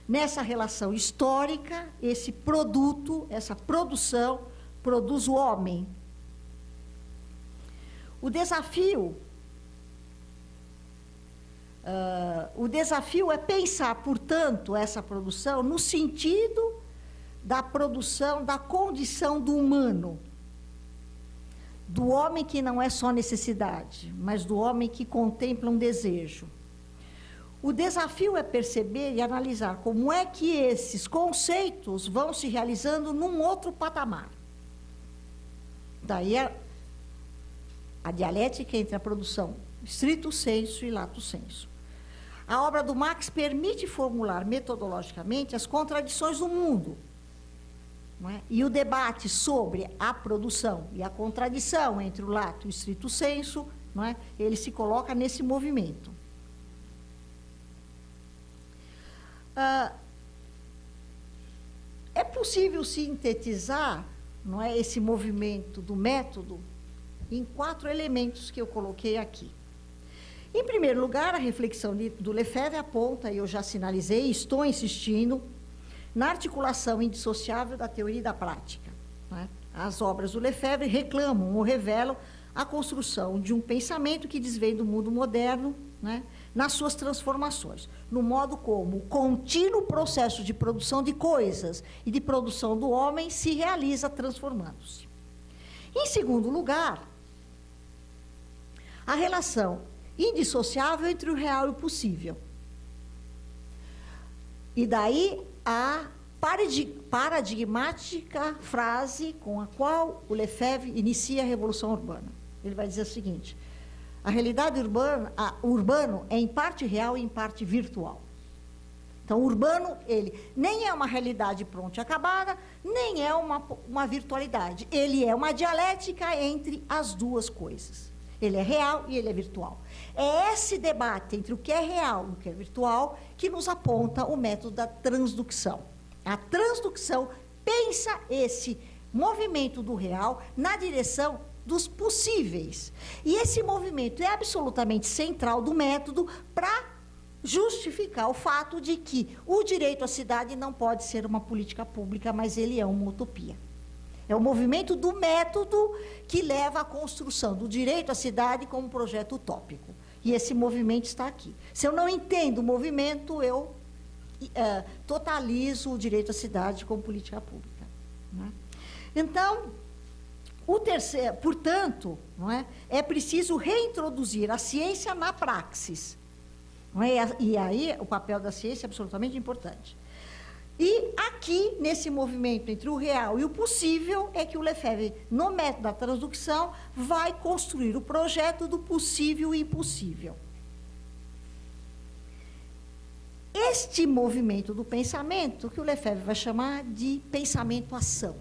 Nessa relação histórica, esse produto, essa produção, produz o homem. O desafio é pensar, portanto, essa produção no sentido da produção da condição do humano, do homem que não é só necessidade, mas do homem que contempla um desejo. O desafio é perceber e analisar como é que esses conceitos vão se realizando num outro patamar. Daí a dialética entre a produção estrito sensu e lato sensu. A obra do Marx permite formular metodologicamente as contradições do mundo, não é? E o debate sobre a produção e a contradição entre o lato e o estrito sensu, não é? Ele se coloca nesse movimento. É possível sintetizar, não é, esse movimento do método em 4 elementos que eu coloquei aqui. Em primeiro lugar, a reflexão do Lefebvre aponta, e eu já sinalizei, estou insistindo, na articulação indissociável da teoria e da prática, né? As obras do Lefebvre reclamam ou revelam a construção de um pensamento que desvém do mundo moderno, né, nas suas transformações, no modo como o contínuo processo de produção de coisas e de produção do homem se realiza transformando-se. Em segundo lugar, a relação indissociável entre o real e o possível. E daí a paradigmática frase com a qual o Lefebvre inicia a Revolução Urbana. Ele vai dizer o seguinte: a realidade urbano é em parte real e em parte virtual. Então, o urbano, ele nem é uma realidade pronta e acabada, nem é uma virtualidade. Ele é uma dialética entre as duas coisas. Ele é real e ele é virtual. É esse debate entre o que é real e o que é virtual que nos aponta o método da transdução. A transdução pensa esse movimento do real na direção dos possíveis. E esse movimento é absolutamente central do método para justificar o fato de que o direito à cidade não pode ser uma política pública, mas ele é uma utopia. É o movimento do método que leva à construção do direito à cidade como um projeto utópico. E esse movimento está aqui. Se eu não entendo o movimento, eu totalizo o direito à cidade como política pública, né? Então, portanto, não é, é preciso reintroduzir a ciência na praxis. Não é? E aí o papel da ciência é absolutamente importante. E aqui, nesse movimento entre o real e o possível, é que o Lefebvre, no método da transdução, vai construir o projeto do possível e impossível. Este movimento do pensamento, que o Lefebvre vai chamar de pensamento-ação.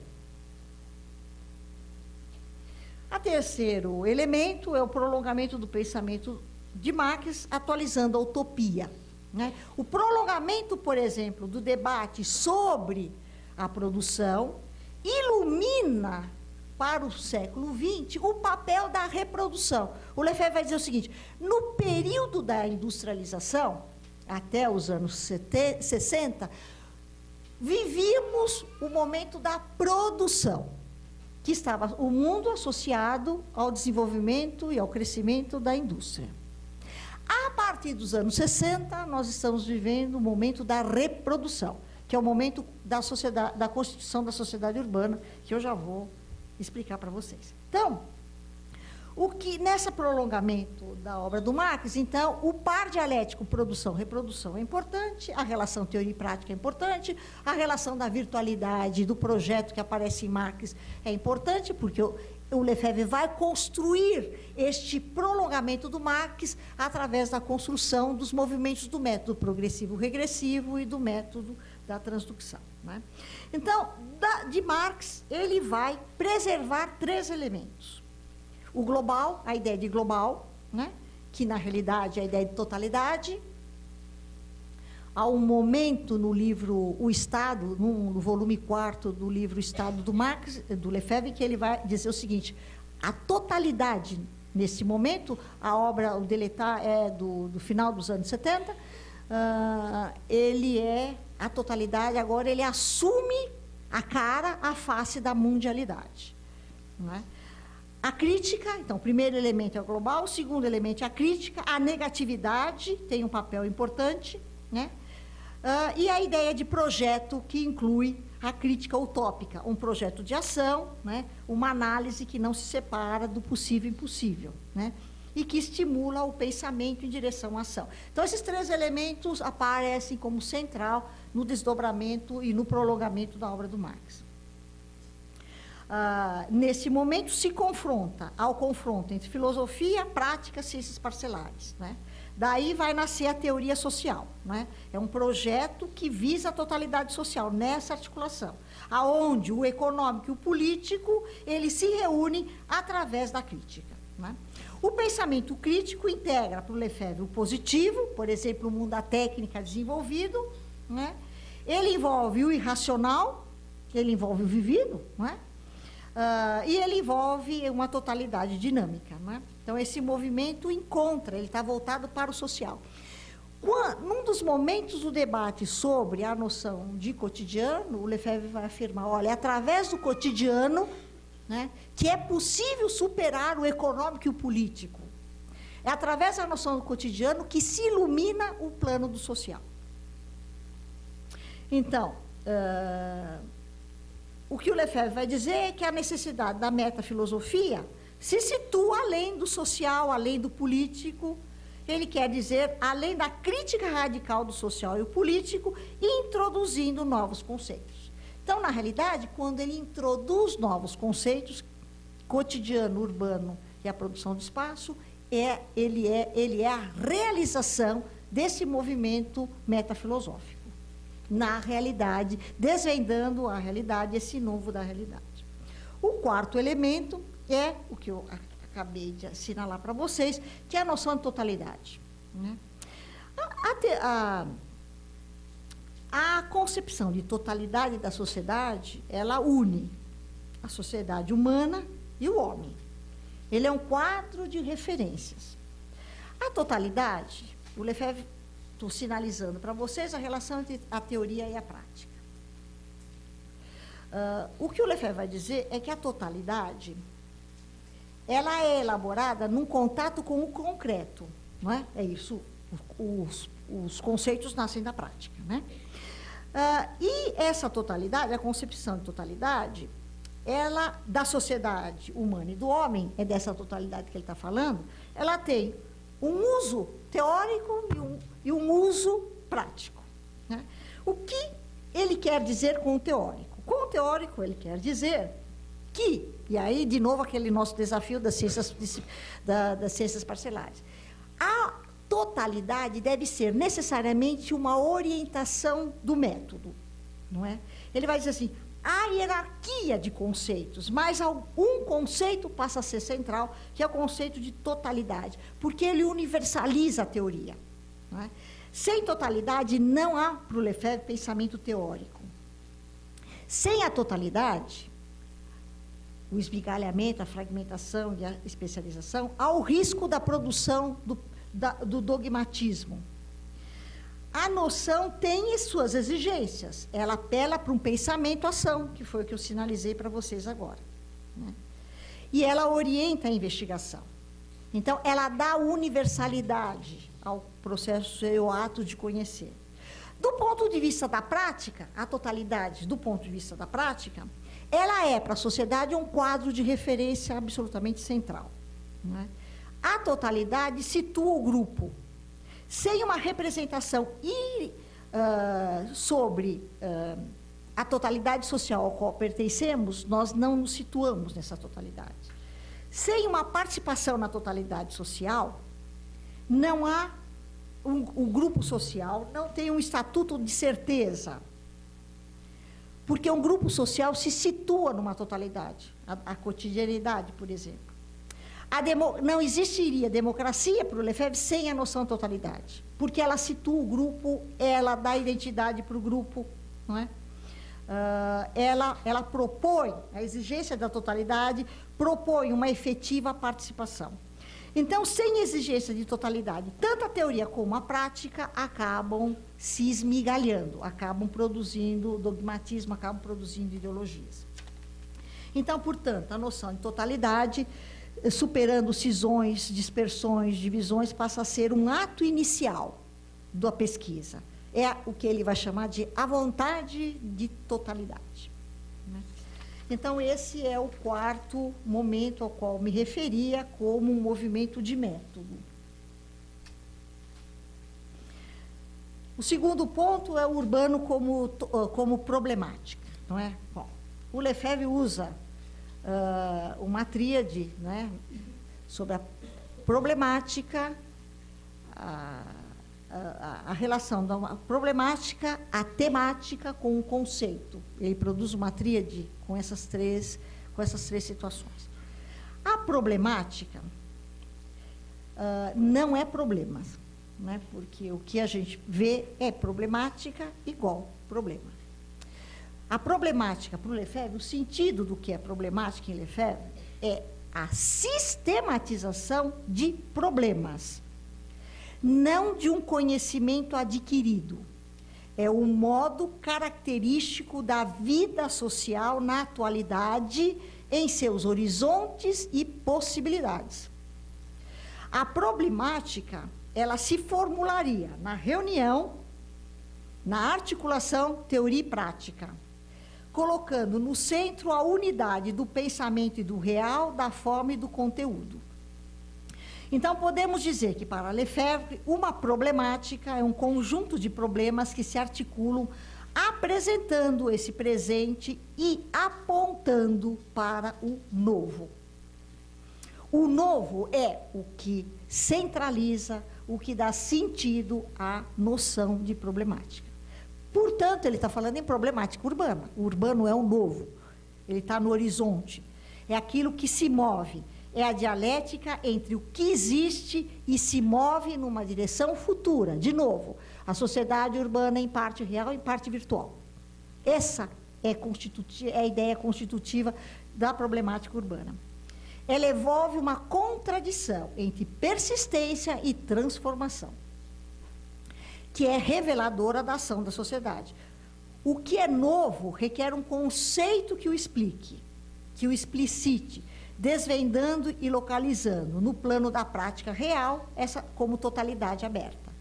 O terceiro elemento é o prolongamento do pensamento de Marx, atualizando a utopia, né? O prolongamento, por exemplo, do debate sobre a produção ilumina para o século XX o papel da reprodução. O Lefebvre vai dizer o seguinte: no período da industrialização, até os anos 60, vivíamos o momento da produção. que estava o mundo associado ao desenvolvimento e ao crescimento da indústria. A partir dos anos 60, nós estamos vivendo o momento da reprodução, que é o momento da sociedade, da constituição da sociedade urbana, que eu já vou explicar para vocês. Então, o que nesse prolongamento da obra do Marx, então, o par dialético produção-reprodução é importante, a relação teoria e prática é importante, a relação da virtualidade do projeto que aparece em Marx é importante, porque o Lefebvre vai construir este prolongamento do Marx através da construção dos movimentos do método progressivo-regressivo e do método da transdução, né? Então, de Marx, ele vai preservar 3 elementos. O global, a ideia de global, né? Que na realidade é a ideia de totalidade. Há um momento no livro O Estado, no volume 4 do livro O Estado do Marx, do Lefebvre, que ele vai dizer o seguinte: a totalidade, nesse momento, a obra, o Deletar é do final dos anos 70, ele é a totalidade, agora ele assume a face da mundialidade, não é? A crítica, então, o primeiro elemento é o global, o segundo elemento é a crítica, a negatividade tem um papel importante, né? E a ideia de projeto, que inclui a crítica utópica, um projeto de ação, né? Uma análise que não se separa do possível e impossível, né? E que estimula o pensamento em direção à ação. Então, esses 3 elementos aparecem como central no desdobramento e no prolongamento da obra do Marx. Nesse momento, ao confronto entre filosofia, prática, ciências parcelares, né? Daí vai nascer a teoria social, né? É um projeto que visa a totalidade social nessa articulação, aonde o econômico e o político, eles se reúnem através da crítica, né? O pensamento crítico integra para o Lefebvre o positivo, por exemplo, o mundo da técnica desenvolvido, né? Ele envolve o irracional, ele envolve o vivido, não é? E ele envolve uma totalidade dinâmica, né? Então, esse movimento ele está voltado para o social. Num dos momentos do debate sobre a noção de cotidiano, o Lefebvre vai afirmar, olha, é através do cotidiano, né, que é possível superar o econômico e o político. É através da noção do cotidiano que se ilumina o plano do social. Então, o que o Lefebvre vai dizer é que a necessidade da metafilosofia se situa além do social, além do político. Ele quer dizer, além da crítica radical do social e o político, introduzindo novos conceitos. Então, na realidade, quando ele introduz novos conceitos, cotidiano, urbano e a produção do espaço, ele é a realização desse movimento metafilosófico. Na realidade, desvendando a realidade, esse novo da realidade. O quarto elemento é o que eu acabei de assinalar para vocês, que é a noção de totalidade, né? A concepção de totalidade da sociedade, ela une a sociedade humana e o homem. Ele é um quadro de referências. A totalidade, o Lefebvre, estou sinalizando para vocês a relação entre a teoria e a prática. O que o Lefebvre vai dizer é que a totalidade, ela é elaborada num contato com o concreto, não é? É isso, os conceitos nascem da prática, né? E essa totalidade, a concepção de totalidade, ela, da sociedade humana e do homem, é dessa totalidade que ele está falando, ela tem um uso teórico e um uso prático, né? O que ele quer dizer com o teórico? Com o teórico, ele quer dizer que, e aí, de novo, aquele nosso desafio das ciências parcelares, a totalidade deve ser necessariamente uma orientação do método, não é? Ele vai dizer assim, há hierarquia de conceitos, mas um conceito passa a ser central, que é o conceito de totalidade, porque ele universaliza a teoria, não é? Sem totalidade, não há, para o Lefebvre, pensamento teórico. Sem a totalidade, o esmigalhamento, a fragmentação e a especialização, há o risco da produção do dogmatismo. A noção tem suas exigências. Ela apela para um pensamento-ação, que foi o que eu sinalizei para vocês agora. né? E ela orienta a investigação. Então, ela dá universalidade ao processo e ao ato de conhecer. Do ponto de vista da prática, a totalidade, do ponto de vista da prática, ela é para a sociedade um quadro de referência absolutamente central, né? A totalidade situa o grupo. Sem uma representação sobre a totalidade social ao qual pertencemos, nós não nos situamos nessa totalidade. Sem uma participação na totalidade social, não há o grupo social, não tem um estatuto de certeza. Porque um grupo social se situa numa totalidade, a cotidianidade, por exemplo. Não existiria democracia para o Lefebvre sem a noção de totalidade, porque ela situa o grupo, ela dá identidade para o grupo, não é? Ela propõe, a exigência da totalidade propõe uma efetiva participação. Então, sem exigência de totalidade, tanto a teoria como a prática acabam se esmigalhando, acabam produzindo dogmatismo, acabam produzindo ideologias. Então, portanto, a noção de totalidade, superando cisões, dispersões, divisões, passa a ser um ato inicial da pesquisa. É o que ele vai chamar de a vontade de totalidade. Então, esse é o quarto momento ao qual me referia como um movimento de método. O segundo ponto é o urbano como problemática, não é? Bom, o Lefebvre usa uma tríade, né, sobre a problemática, a relação da problemática, a temática com o conceito. Ele produz uma tríade com essas três situações. A problemática não é problema, né? Porque o que a gente vê é problemática igual problema. A problemática para o Lefebvre, o sentido do que é problemática em Lefebvre é a sistematização de problemas, não de um conhecimento adquirido. É um modo característico da vida social na atualidade, em seus horizontes e possibilidades. A problemática, ela se formularia na reunião, na articulação, teoria e prática, colocando no centro a unidade do pensamento e do real, da forma e do conteúdo. Então, podemos dizer que, para Lefebvre, uma problemática é um conjunto de problemas que se articulam apresentando esse presente e apontando para o novo. O novo é o que centraliza, o que dá sentido à noção de problemática. Portanto, ele está falando em problemática urbana. O urbano é o novo, ele está no horizonte. É aquilo que se move, é a dialética entre o que existe e se move numa direção futura. De novo, a sociedade urbana em parte real e em parte virtual. Essa é a ideia constitutiva da problemática urbana. Ela envolve uma contradição entre persistência e transformação, que é reveladora da ação da sociedade. O que é novo requer um conceito que o explique, que o explicite, desvendando e localizando no plano da prática real, essa como totalidade aberta.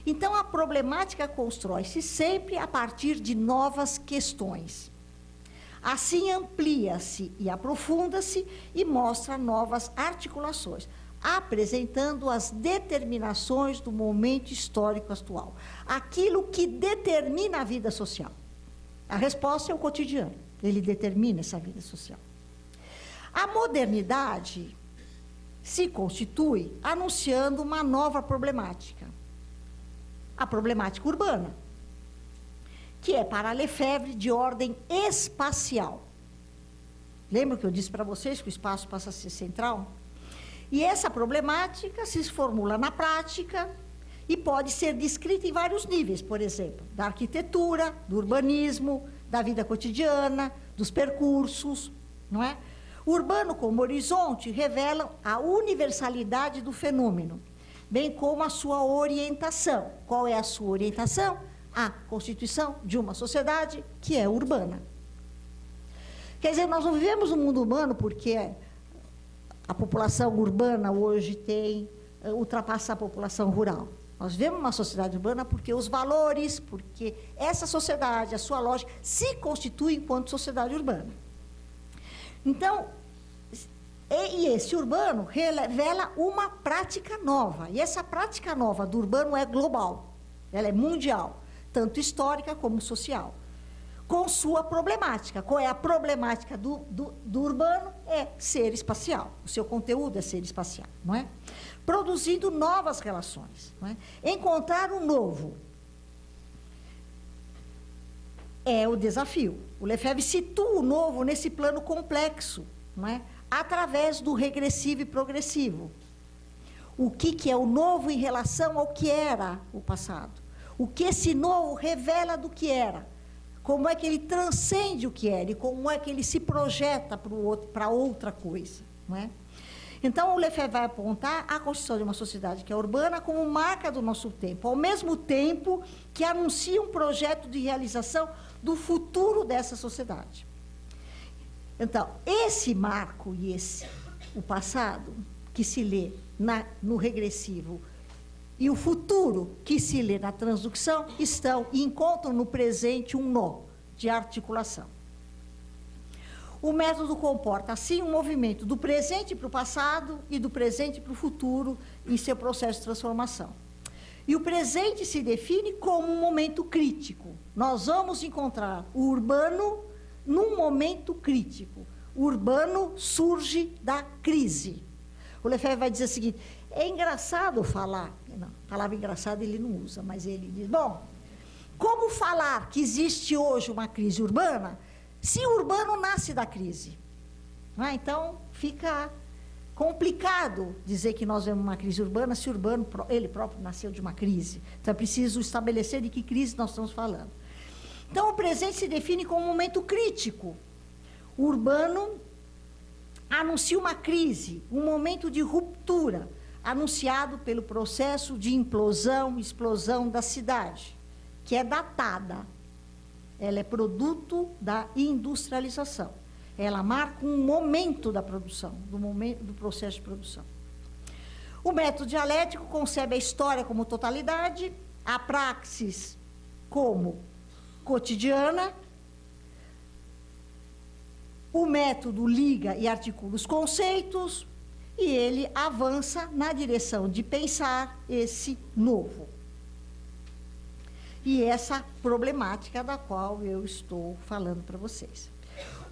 Então, a problemática constrói-se sempre a partir de novas questões. Assim, amplia-se e aprofunda-se e mostra novas articulações, apresentando as determinações do momento histórico atual. Aquilo que determina a vida social. A resposta é o cotidiano. Ele determina essa vida social. A modernidade se constitui anunciando uma nova problemática. A problemática urbana, que é para Lefebvre de ordem espacial. Lembra que eu disse para vocês que o espaço passa a ser central? E essa problemática se formula na prática e pode ser descrita em vários níveis, por exemplo, da arquitetura, do urbanismo, da vida cotidiana, dos percursos, não é? O urbano como horizonte revela a universalidade do fenômeno, bem como a sua orientação. Qual é a sua orientação? A constituição de uma sociedade que é urbana. Quer dizer, nós não vivemos no mundo humano porque a população urbana hoje ultrapassa a população rural. Nós vivemos uma sociedade urbana porque os valores, porque essa sociedade, a sua lógica, se constitui enquanto sociedade urbana. Então, esse urbano revela uma prática nova. E essa prática nova do urbano é global, ela é mundial, tanto histórica como social, com sua problemática. Qual é a problemática do urbano? É ser espacial. O seu conteúdo é ser espacial, não é? Produzindo novas relações, não é? Encontrar o novo é o desafio. O Lefebvre situa o novo nesse plano complexo, não é? Através do regressivo e progressivo. O que é o novo em relação ao que era o passado? O que esse novo revela do que era? Como é que ele transcende o que era e como é que ele se projeta para outra coisa, não é? Então, o Lefebvre vai apontar a construção de uma sociedade que é urbana como marca do nosso tempo, ao mesmo tempo que anuncia um projeto de realização do futuro dessa sociedade. Então, esse marco e o passado, que se lê no regressivo, e o futuro, que se lê na transdução, estão e encontram no presente um nó de articulação. O método comporta, assim, um movimento do presente para o passado e do presente para o futuro em seu processo de transformação. E o presente se define como um momento crítico. Nós vamos encontrar o urbano num momento crítico. O urbano surge da crise. O Lefebvre vai dizer o seguinte: é engraçado falar, não, a palavra engraçada ele não usa, mas ele diz, bom, como falar que existe hoje uma crise urbana se o urbano nasce da crise? Não é? Então, fica complicado dizer que nós vemos uma crise urbana se o urbano, ele próprio, nasceu de uma crise. Então, é preciso estabelecer de que crise nós estamos falando. Então, o presente se define como um momento crítico. O urbano anuncia uma crise, um momento de ruptura, anunciado pelo processo de implosão, explosão da cidade, que é datada. Ela é produto da industrialização. Ela marca um momento da produção, do processo de produção. O método dialético concebe a história como totalidade, a praxis como cotidiana. O método liga e articula os conceitos e ele avança na direção de pensar esse novo. E essa problemática da qual eu estou falando para vocês.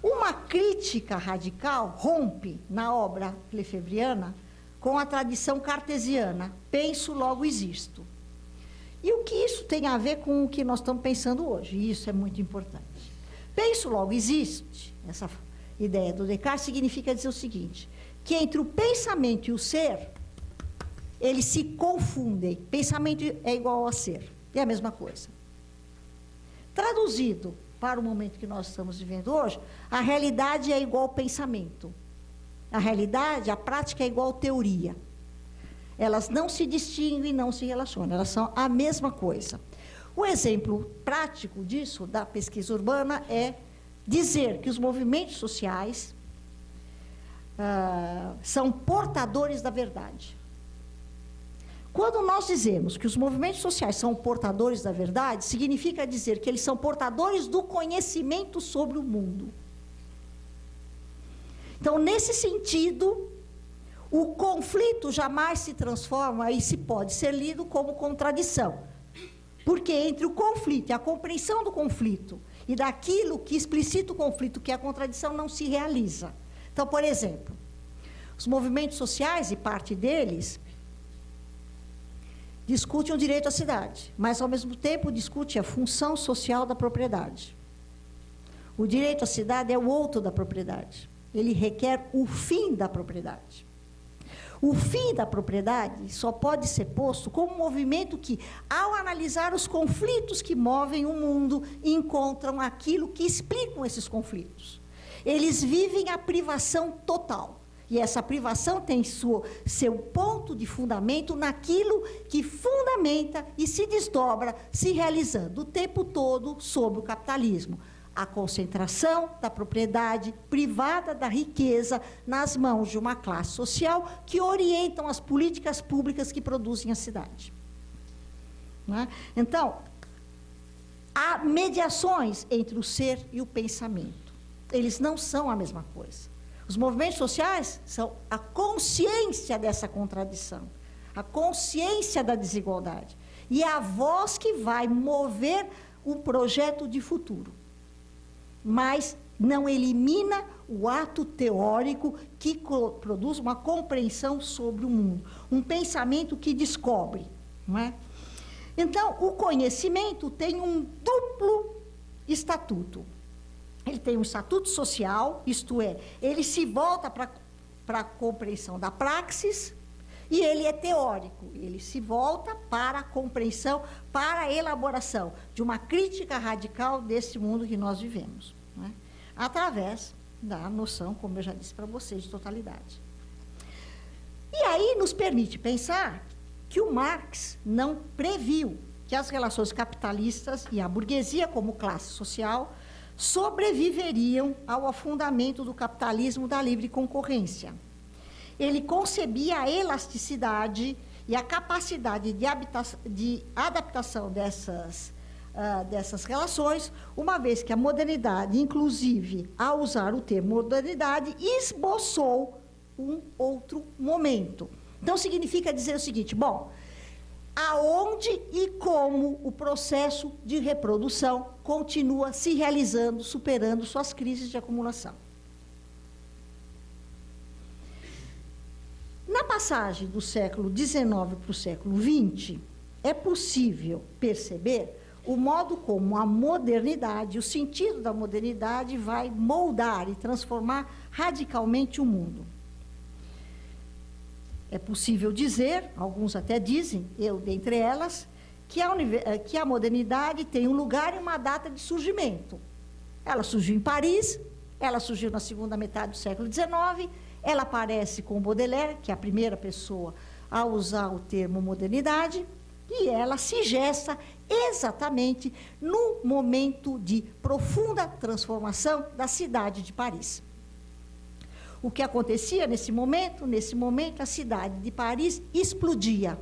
Uma crítica radical rompe na obra lefebvriana com a tradição cartesiana, penso, logo existo. E o que isso tem a ver com o que nós estamos pensando hoje? E isso é muito importante. Penso, logo existe, essa ideia do Descartes significa dizer o seguinte, que entre o pensamento e o ser, eles se confundem. Pensamento é igual a ser. É a mesma coisa. Traduzido para o momento que nós estamos vivendo hoje, a realidade é igual ao pensamento. A realidade, a prática é igual à teoria. Elas não se distinguem, não se relacionam, elas são a mesma coisa. O exemplo prático disso, da pesquisa urbana, é dizer que os movimentos sociais são portadores da verdade. Quando nós dizemos que os movimentos sociais são portadores da verdade, significa dizer que eles são portadores do conhecimento sobre o mundo. Então, nesse sentido, o conflito jamais se transforma e se pode ser lido como contradição. Porque entre o conflito e a compreensão do conflito e daquilo que explicita o conflito, que é a contradição, não se realiza. Então, por exemplo, os movimentos sociais, e parte deles, discutem o direito à cidade, mas, ao mesmo tempo, discutem a função social da propriedade. O direito à cidade é o outro da propriedade. Ele requer o fim da propriedade. O fim da propriedade só pode ser posto como um movimento que, ao analisar os conflitos que movem o mundo, encontram aquilo que explicam esses conflitos. Eles vivem a privação total. E essa privação tem seu ponto de fundamento naquilo que fundamenta e se desdobra, se realizando o tempo todo sobre o capitalismo. a concentração da propriedade privada da riqueza nas mãos de uma classe social que orientam as políticas públicas que produzem a cidade. Não é? Então, há mediações entre o ser e o pensamento. Eles não são a mesma coisa. Os movimentos sociais são a consciência dessa contradição, a consciência da desigualdade. E é a voz que vai mover um projeto de futuro. Mas não elimina o ato teórico que produz uma compreensão sobre o mundo, um pensamento que descobre, não é? Então, o conhecimento tem um duplo estatuto. Ele tem um estatuto social, isto é, ele se volta para a compreensão da praxis, e ele é teórico, ele se volta para a compreensão, para a elaboração de uma crítica radical desse mundo que nós vivemos, né? Através da noção, como eu já disse para vocês, de totalidade. E aí nos permite pensar que o Marx não previu que as relações capitalistas e a burguesia como classe social sobreviveriam ao afundamento do capitalismo da livre concorrência. Ele concebia a elasticidade e a capacidade de adaptação dessas relações, uma vez que a modernidade, inclusive, ao usar o termo modernidade, esboçou um outro momento. Então, significa dizer o seguinte, bom, aonde e como o processo de reprodução continua se realizando, superando suas crises de acumulação. Na passagem do século XIX para o século XX, é possível perceber o modo como a modernidade, o sentido da modernidade vai moldar e transformar radicalmente o mundo. É possível dizer, alguns até dizem, eu dentre elas, que a modernidade tem um lugar e uma data de surgimento. Ela surgiu em Paris, ela surgiu na segunda metade do século XIX, ela aparece com Baudelaire, que é a primeira pessoa a usar o termo modernidade, e ela se gesta exatamente no momento de profunda transformação da cidade de Paris. O que acontecia nesse momento a cidade de Paris explodia.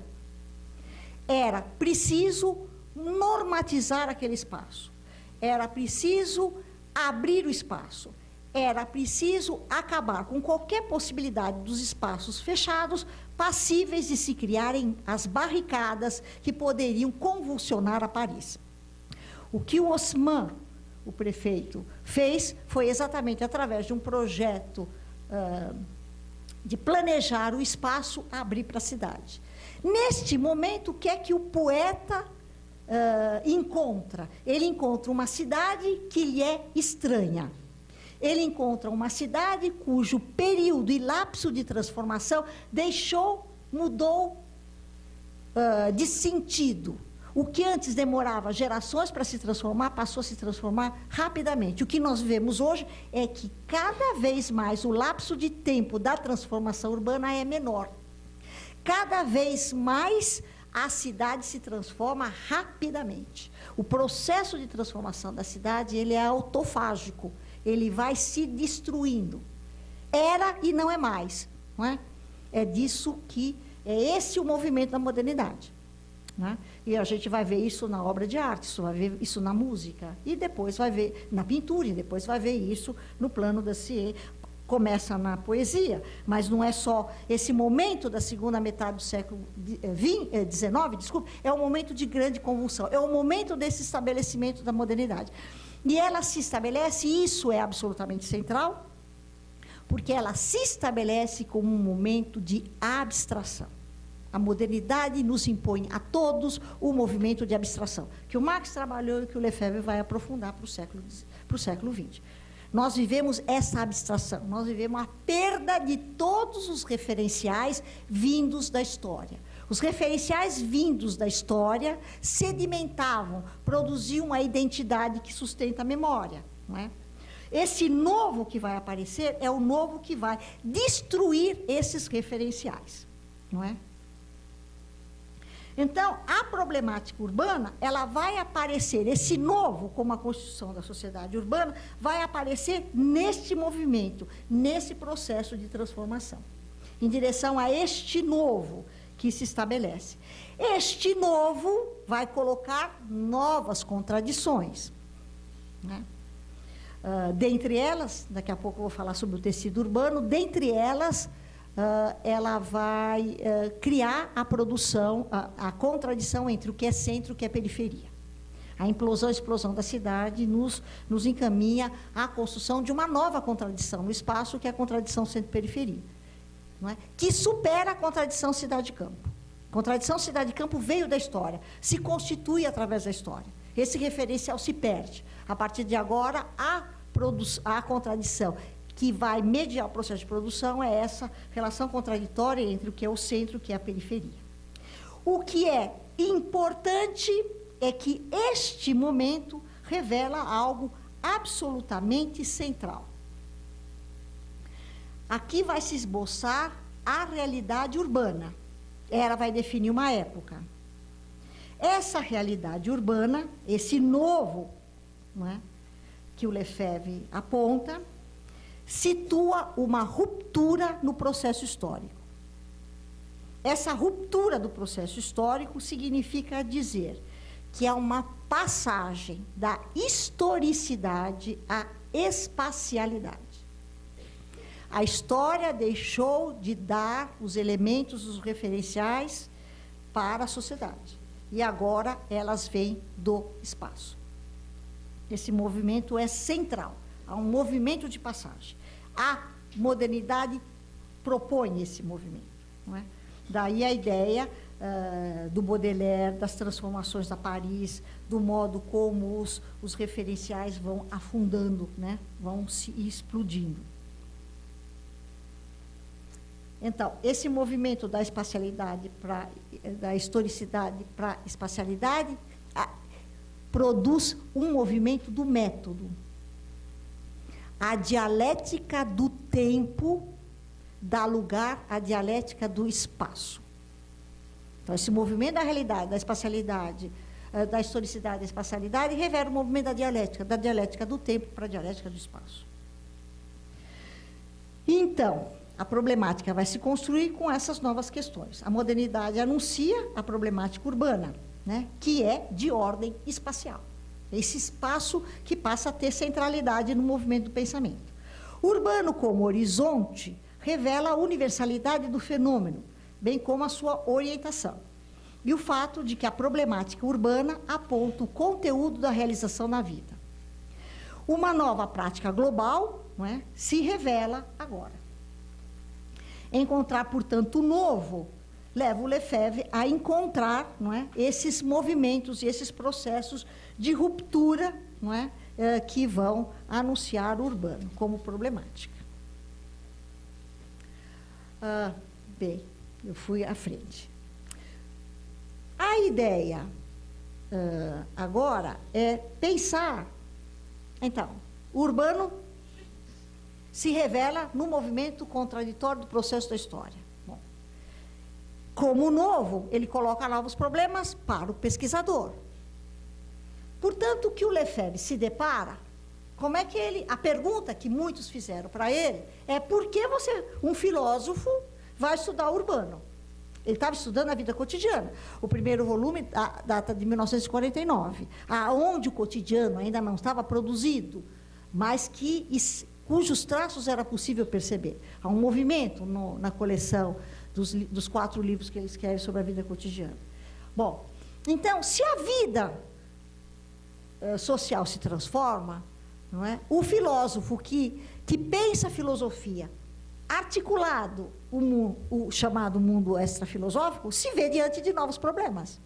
Era preciso normatizar aquele espaço, era preciso abrir o espaço, era preciso acabar com qualquer possibilidade dos espaços fechados, passíveis de se criarem as barricadas que poderiam convulsionar a Paris. O que o Haussmann, o prefeito, fez foi exatamente através de um projeto de planejar o espaço abrir para a cidade. Neste momento, o que é que o poeta encontra? Ele encontra uma cidade que lhe é estranha. Ele encontra uma cidade cujo período e lapso de transformação mudou de sentido. O que antes demorava gerações para se transformar, passou a se transformar rapidamente. O que nós vemos hoje é que cada vez mais o lapso de tempo da transformação urbana é menor. Cada vez mais a cidade se transforma rapidamente. O processo de transformação da cidade, ele é autofágico. Ele vai se destruindo. Era e não é mais. Não é? É esse o movimento da modernidade. Né? E a gente vai ver isso na obra de arte, isso vai ver isso na música, e depois vai ver na pintura, e depois vai ver isso no plano da ciência. Começa na poesia, mas não é só esse momento da segunda metade do século XIX, é um momento de grande convulsão, é o momento desse estabelecimento da modernidade. E ela se estabelece, e isso é absolutamente central, porque ela se estabelece como um momento de abstração. A modernidade nos impõe a todos o movimento de abstração, que o Marx trabalhou e que o Lefebvre vai aprofundar para o século XX. Nós vivemos essa abstração, nós vivemos a perda de todos os referenciais vindos da história. Os referenciais vindos da história sedimentavam, produziam a identidade que sustenta a memória. Não é? Esse novo que vai aparecer é o novo que vai destruir esses referenciais. Não é? Então, a problemática urbana, ela vai aparecer, esse novo, como a constituição da sociedade urbana, vai aparecer neste movimento, nesse processo de transformação, em direção a este novo que se estabelece. Este novo vai colocar novas contradições, né? Dentre elas, daqui a pouco eu vou falar sobre o tecido urbano, dentre elas, ela vai criar a produção, a contradição entre o que é centro e o que é periferia. A implosão e explosão da cidade nos encaminha à construção de uma nova contradição no espaço, que é a contradição centro-periferia, não é? Que supera a contradição cidade-campo. Contradição cidade-campo veio da história, se constitui através da história. Esse referencial se perde. A partir de agora, a contradição que vai mediar o processo de produção é essa relação contraditória entre o que é o centro e o que é a periferia. O que é importante é que este momento revela algo absolutamente central. Aqui vai se esboçar a realidade urbana. Ela vai definir uma época. Essa realidade urbana, esse novo, não é, que o Lefebvre aponta, situa uma ruptura no processo histórico. Essa ruptura do processo histórico significa dizer que é uma passagem da historicidade à espacialidade. A história deixou de dar os elementos, os referenciais para a sociedade. E agora elas vêm do espaço. Esse movimento é central. Há um movimento de passagem. A modernidade propõe esse movimento, não é? Daí a ideia do Baudelaire, das transformações da Paris, do modo como os referenciais vão afundando, né? Vão se explodindo. Então, esse movimento da espacialidade da historicidade para a espacialidade produz um movimento do método. A dialética do tempo dá lugar à dialética do espaço. Então, esse movimento da realidade, da espacialidade, da historicidade, da espacialidade, revela o movimento da dialética do tempo para a dialética do espaço. Então, a problemática vai se construir com essas novas questões. A modernidade anuncia a problemática urbana, né, que é de ordem espacial. Esse espaço que passa a ter centralidade no movimento do pensamento. Urbano como horizonte revela a universalidade do fenômeno, bem como a sua orientação. E o fato de que a problemática urbana aponta o conteúdo da realização na vida. Uma nova prática global, não é, se revela agora. Encontrar, portanto, o novo leva o Lefebvre a encontrar, não é, esses movimentos e esses processos de ruptura, não é, que vão anunciar o urbano como problemática. Bem, eu fui à frente. A ideia agora é pensar, então, o urbano se revela no movimento contraditório do processo da história. Bom, como novo, ele coloca novos problemas para o pesquisador. Portanto, o que o Lefebvre se depara, como é que ele, a pergunta que muitos fizeram para ele é: por que você, um filósofo, vai estudar o urbano? Ele estava estudando a vida cotidiana. O primeiro volume data de 1949, aonde o cotidiano ainda não estava produzido, mas cujos traços era possível perceber. Há um movimento na coleção dos 4 livros que ele escreve sobre a vida cotidiana. Bom, então, se a vida social se transforma, não é? O filósofo que pensa a filosofia articulado, o chamado mundo extrafilosófico, se vê diante de novos problemas.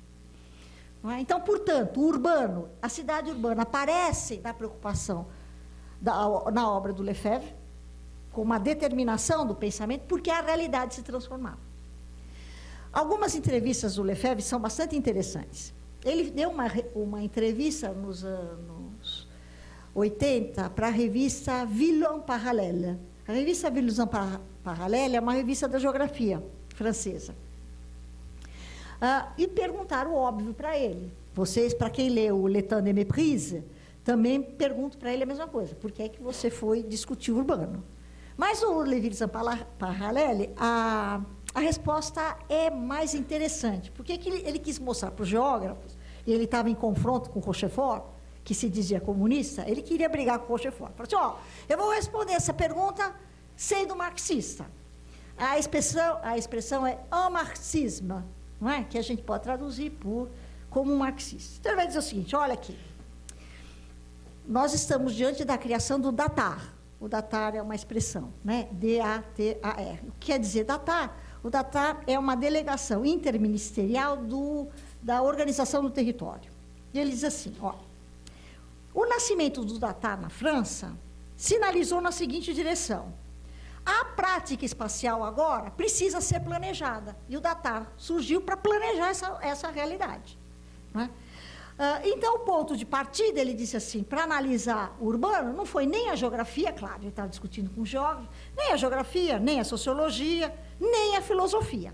Não é? Então, portanto, o urbano, a cidade urbana aparece na preocupação na obra do Lefebvre, com uma determinação do pensamento, porque a realidade se transformava. Algumas entrevistas do Lefebvre são bastante interessantes. Ele deu uma entrevista nos anos 80 para a revista Ville en Parallèle. A revista Ville en Parallèle é uma revista da geografia francesa. e perguntaram o óbvio para ele. Vocês, para quem leu o L'état de Méprise, também pergunto para ele a mesma coisa. Por que é que você foi discutir o urbano? Mas o Lévi-Parallèle, a resposta é mais interessante. Porque ele quis mostrar para os geógrafos, e ele estava em confronto com Rochefort, que se dizia comunista, ele queria brigar com Rochefort. Falou assim, eu vou responder essa pergunta sendo marxista. A expressão é o marxisme, não é? Que a gente pode traduzir como um marxista. Então ele vai dizer o seguinte, olha aqui, nós estamos diante da criação do datar. O datar é uma expressão, né? D-A-T-A-R. O que quer dizer datar? O datar é uma delegação interministerial da organização do território. E ele diz assim, o nascimento do datar na França sinalizou na seguinte direção. A prática espacial agora precisa ser planejada. E o datar surgiu para planejar essa realidade. Não é? Então, o ponto de partida, ele disse assim, para analisar o urbano, não foi nem a geografia, claro, ele estava discutindo com geógrafos, nem a geografia, nem a sociologia, nem a filosofia.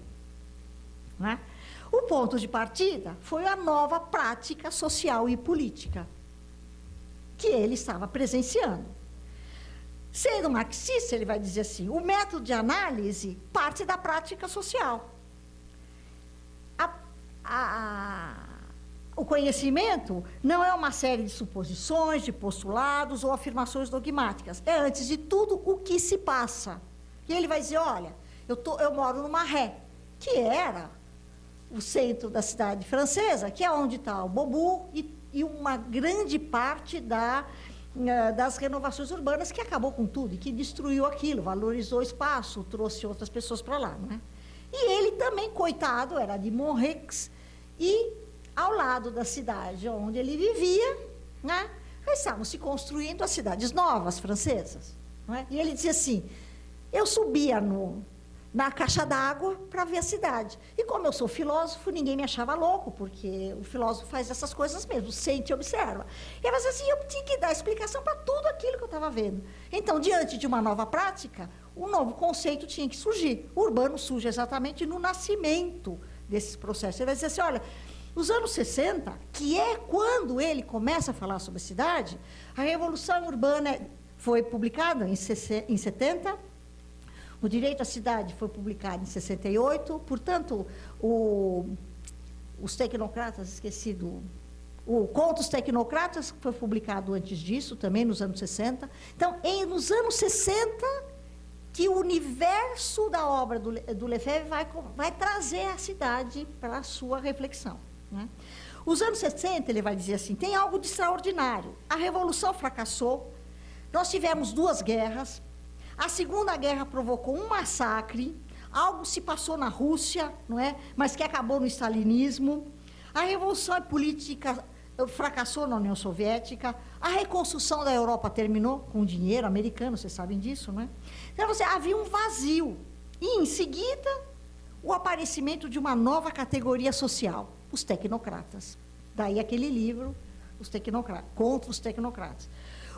Não é? O ponto de partida foi a nova prática social e política que ele estava presenciando. Sendo marxista, ele vai dizer assim, o método de análise parte da prática social. O conhecimento não é uma série de suposições, de postulados ou afirmações dogmáticas. É, antes de tudo, o que se passa. E ele vai dizer, olha, eu moro numa ré, que era o centro da cidade francesa, que é onde está o Beaubourg e uma grande parte das renovações urbanas, que acabou com tudo, e que destruiu aquilo, valorizou o espaço, trouxe outras pessoas para lá. Não é? E ele também, coitado, era de Montreux, e ao lado da cidade onde ele vivia, né, estavam se construindo as cidades novas francesas. Não é? E ele dizia assim, eu subia na caixa d'água para ver a cidade. E como eu sou filósofo, ninguém me achava louco, porque o filósofo faz essas coisas mesmo, sente e observa. E eu, assim, eu tinha que dar explicação para tudo aquilo que eu estava vendo. Então, diante de uma nova prática, um novo conceito tinha que surgir. O urbano surge exatamente no nascimento desses processos. Ele vai dizer assim, olha, nos anos 60, que é quando ele começa a falar sobre a cidade, a Revolução Urbana foi publicada em 70, o Direito à Cidade foi publicado em 68, portanto, os tecnocratas, o Contos Tecnocratas foi publicado antes disso, também nos anos 60. Então, nos anos 60, que o universo da obra do Lefebvre vai trazer a cidade para a sua reflexão. Né? Os anos 60, ele vai dizer assim, tem algo de extraordinário. A Revolução fracassou, nós tivemos 2 guerras, a Segunda Guerra provocou um massacre, algo se passou na Rússia, não é? Mas que acabou no stalinismo, a Revolução Política fracassou na União Soviética, a reconstrução da Europa terminou com dinheiro americano, vocês sabem disso, não é? Então, havia um vazio. E, em seguida, o aparecimento de uma nova categoria social, os tecnocratas. Daí aquele livro, Contra os Tecnocratas.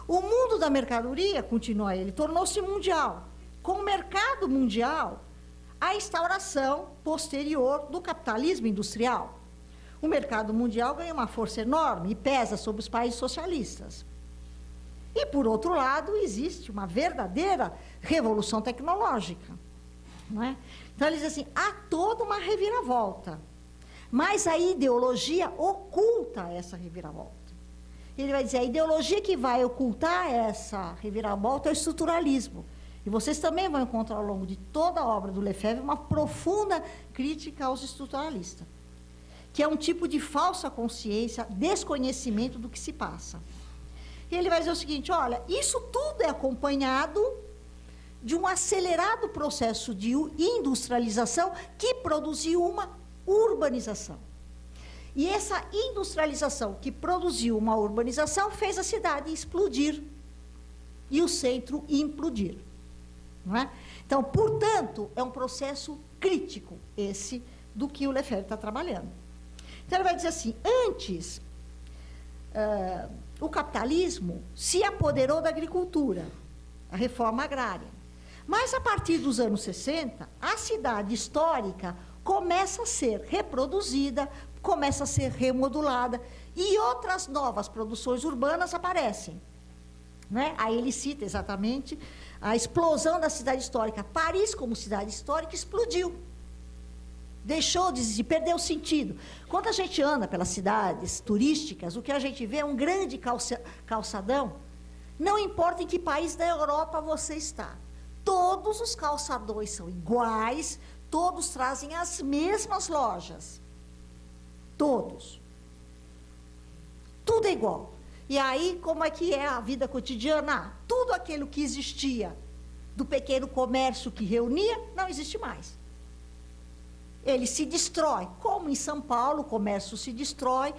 O mundo da mercadoria, continua ele, tornou-se mundial. Com o mercado mundial, a instauração posterior do capitalismo industrial. O mercado mundial ganha uma força enorme e pesa sobre os países socialistas. E, por outro lado, existe uma verdadeira revolução tecnológica. Não é? Então, ele diz assim, há toda uma reviravolta. Mas a ideologia oculta essa reviravolta. Ele vai dizer, a ideologia que vai ocultar essa reviravolta é o estruturalismo. E vocês também vão encontrar ao longo de toda a obra do Lefebvre uma profunda crítica aos estruturalistas, que é um tipo de falsa consciência, desconhecimento do que se passa. E ele vai dizer o seguinte, olha, isso tudo é acompanhado de um acelerado processo de industrialização que produziu uma urbanização. E essa industrialização que produziu uma urbanização fez a cidade explodir e o centro implodir. Não é? Então, portanto, é um processo crítico esse do que o Lefebvre está trabalhando. Então, ele vai dizer assim, antes, o capitalismo se apoderou da agricultura, a reforma agrária. Mas, a partir dos anos 60, a cidade histórica começa a ser reproduzida, começa a ser remodulada, e outras novas produções urbanas aparecem. Né? Aí ele cita exatamente a explosão da cidade histórica. Paris, como cidade histórica, explodiu. Deixou de existir, perdeu o sentido. Quando a gente anda pelas cidades turísticas, o que a gente vê é um grande calçadão. Não importa em que país da Europa você está. Todos os calçadões são iguais, todos trazem as mesmas lojas. Todos. Tudo é igual. E aí, como é que é a vida cotidiana? Tudo aquilo que existia do pequeno comércio que reunia, não existe mais. Ele se destrói. Como em São Paulo, o comércio se destrói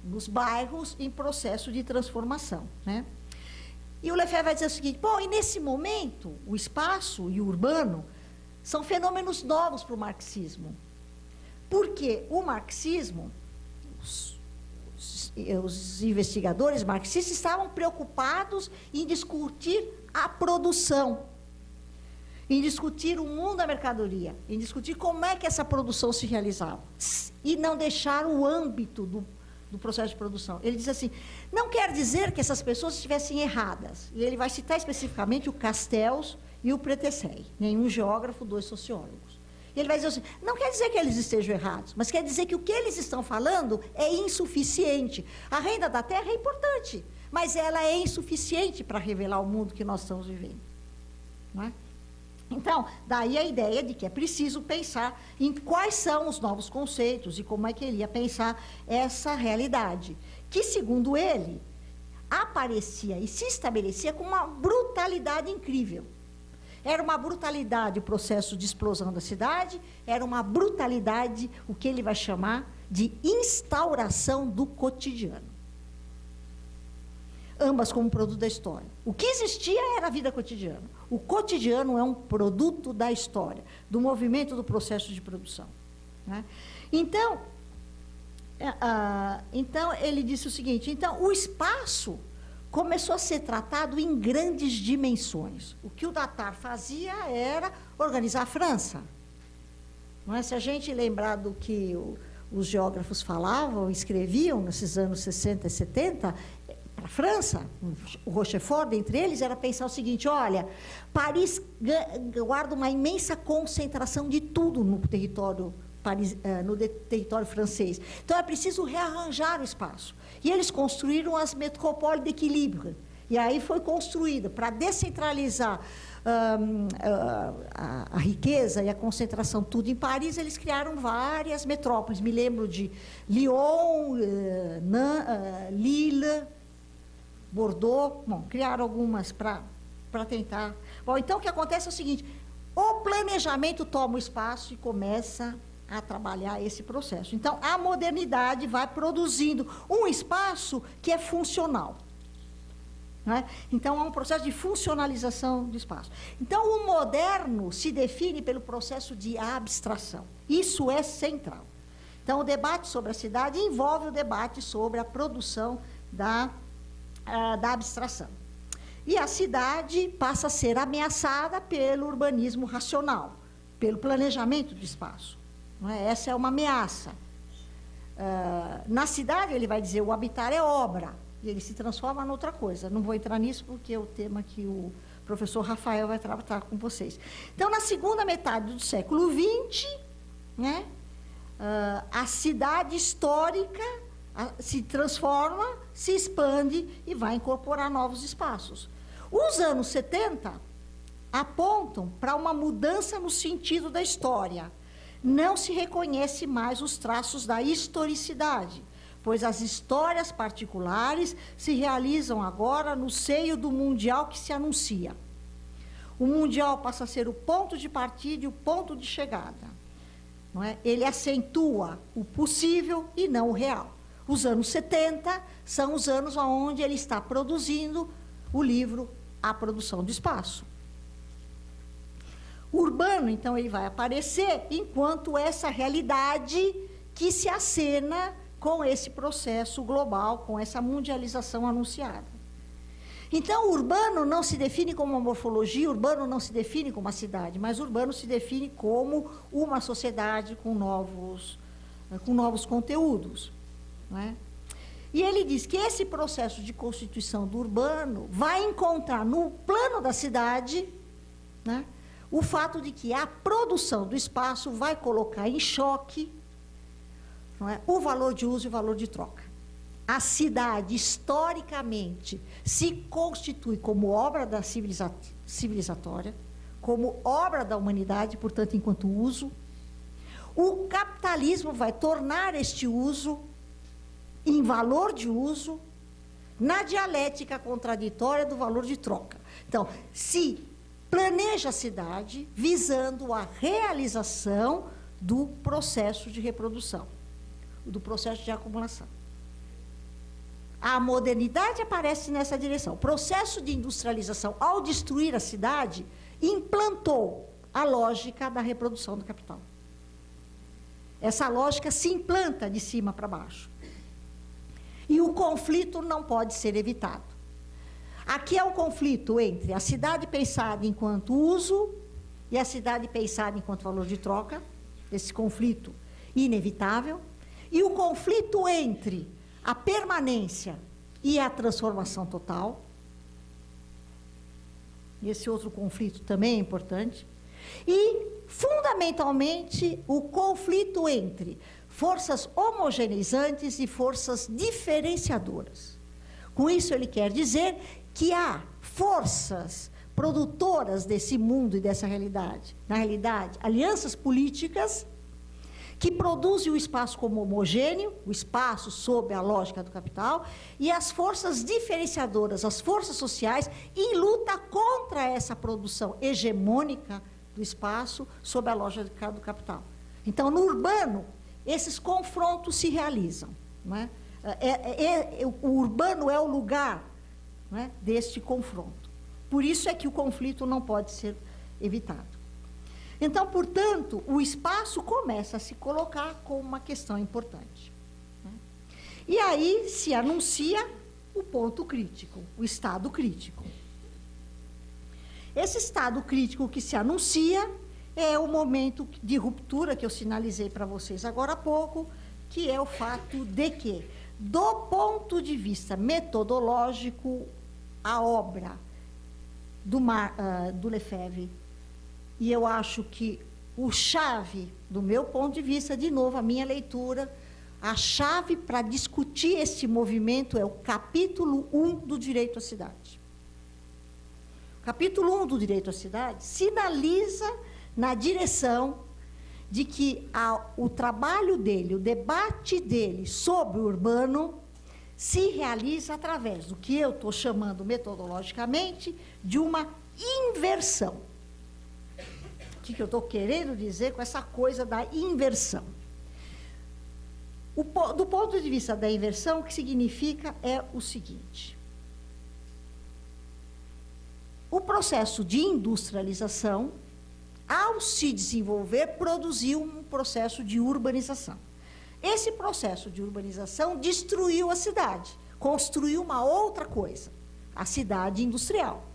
nos bairros em processo de transformação. Né? E o Lefebvre vai dizer o seguinte, bom, e nesse momento, o espaço e o urbano são fenômenos novos para o marxismo. Porque o marxismo, os investigadores marxistas estavam preocupados em discutir a produção, em discutir o mundo da mercadoria, em discutir como é que essa produção se realizava, e não deixar o âmbito do processo de produção. Ele diz assim, não quer dizer que essas pessoas estivessem erradas, e ele vai citar especificamente o Castells e o Prétesey, nenhum geógrafo, 2 sociólogos. E ele vai dizer assim, não quer dizer que eles estejam errados, mas quer dizer que o que eles estão falando é insuficiente. A renda da terra é importante, mas ela é insuficiente para revelar o mundo que nós estamos vivendo. Não é? Então, daí a ideia de que é preciso pensar em quais são os novos conceitos e como é que ele ia pensar essa realidade, que, segundo ele, aparecia e se estabelecia com uma brutalidade incrível. Era uma brutalidade o processo de explosão da cidade, era uma brutalidade o que ele vai chamar de instauração do cotidiano. Ambas como produto da história. O que existia era a vida cotidiana. O cotidiano é um produto da história, do movimento do processo de produção. Né? Então, ele disse o seguinte, então, o espaço começou a ser tratado em grandes dimensões. O que o Datar fazia era organizar a França. Não é? Se a gente lembrar do que os geógrafos falavam, escreviam nesses anos 60 e 70, para a França, o Rochefort, dentre eles, era pensar o seguinte, olha, Paris guarda uma imensa concentração de tudo no território território francês. Então, é preciso rearranjar o espaço. E eles construíram as métropoles d'équilibre. E aí foi construída, para descentralizar a riqueza e a concentração tudo em Paris, eles criaram várias metrópoles. Me lembro de Lyon, Lille, Bordeaux. Bom, criaram algumas para tentar. Bom, então o que acontece é o seguinte, o planejamento toma o espaço e começa a trabalhar esse processo. Então, a modernidade vai produzindo um espaço que é funcional. Né? Então, há um processo de funcionalização do espaço. Então, o moderno se define pelo processo de abstração. Isso é central. Então, o debate sobre a cidade envolve o debate sobre a produção da abstração. E a cidade passa a ser ameaçada pelo urbanismo racional, pelo planejamento do espaço. Não é? Essa é uma ameaça. Na cidade, ele vai dizer, o habitar é obra, e ele se transforma em outra coisa. Não vou entrar nisso, porque é o tema que o professor Rafael vai tratar com vocês. Então, na segunda metade do século XX, né, a cidade histórica se transforma, se expande e vai incorporar novos espaços. Os anos 70 apontam para uma mudança no sentido da história. Não se reconhece mais os traços da historicidade, pois as histórias particulares se realizam agora no seio do mundial que se anuncia. O mundial passa a ser o ponto de partida e o ponto de chegada. Não é? Ele acentua o possível e não o real. Os anos 70 são os anos onde ele está produzindo o livro A Produção do Espaço. O urbano, então, ele vai aparecer enquanto essa realidade que se acena com esse processo global, com essa mundialização anunciada. Então, o urbano não se define como uma morfologia, urbano não se define como uma cidade, mas urbano se define como uma sociedade com novos conteúdos. Não é? E ele diz que esse processo de constituição do urbano vai encontrar no plano da cidade, né, o fato de que a produção do espaço vai colocar em choque, não é, o valor de uso e o valor de troca. A cidade, historicamente, se constitui como obra da civilizatória, como obra da humanidade, portanto, enquanto uso. O capitalismo vai tornar este uso em valor de uso, na dialética contraditória do valor de troca. Então, se planeja a cidade visando a realização do processo de reprodução, do processo de acumulação. A modernidade aparece nessa direção. O processo de industrialização, ao destruir a cidade, implantou a lógica da reprodução do capital. Essa lógica se implanta de cima para baixo. E o conflito não pode ser evitado. Aqui é o conflito entre a cidade pensada enquanto uso e a cidade pensada enquanto valor de troca, esse conflito inevitável, e o conflito entre a permanência e a transformação total. Esse outro conflito também é importante. E, fundamentalmente, o conflito entre forças homogeneizantes e forças diferenciadoras. Com isso, ele quer dizer que há forças produtoras desse mundo e dessa realidade. Na realidade, alianças políticas que produzem o espaço como homogêneo, o espaço sob a lógica do capital, e as forças diferenciadoras, as forças sociais, em luta contra essa produção hegemônica do espaço sob a lógica do capital. Então, no urbano, esses confrontos se realizam. Não é? O urbano é o lugar, não é, deste confronto. Por isso é que o conflito não pode ser evitado. Então, portanto, o espaço começa a se colocar como uma questão importante. Né? E aí se anuncia o ponto crítico, o estado crítico. Esse estado crítico que se anuncia é o momento de ruptura que eu sinalizei para vocês agora há pouco, que é o fato de que, do ponto de vista metodológico, a obra do Lefebvre, e eu acho que o chave, do meu ponto de vista, de novo, a minha leitura, a chave para discutir esse movimento é o capítulo 1 do Direito à Cidade. O capítulo 1 do Direito à Cidade sinaliza na direção de que o trabalho dele, o debate dele sobre o urbano, se realiza através do que eu estou chamando metodologicamente de uma inversão. O que eu estou querendo dizer com essa coisa da inversão? Do ponto de vista da inversão, o que significa é o seguinte: o processo de industrialização, ao se desenvolver, produziu um processo de urbanização. Esse processo de urbanização destruiu a cidade, construiu uma outra coisa, a cidade industrial.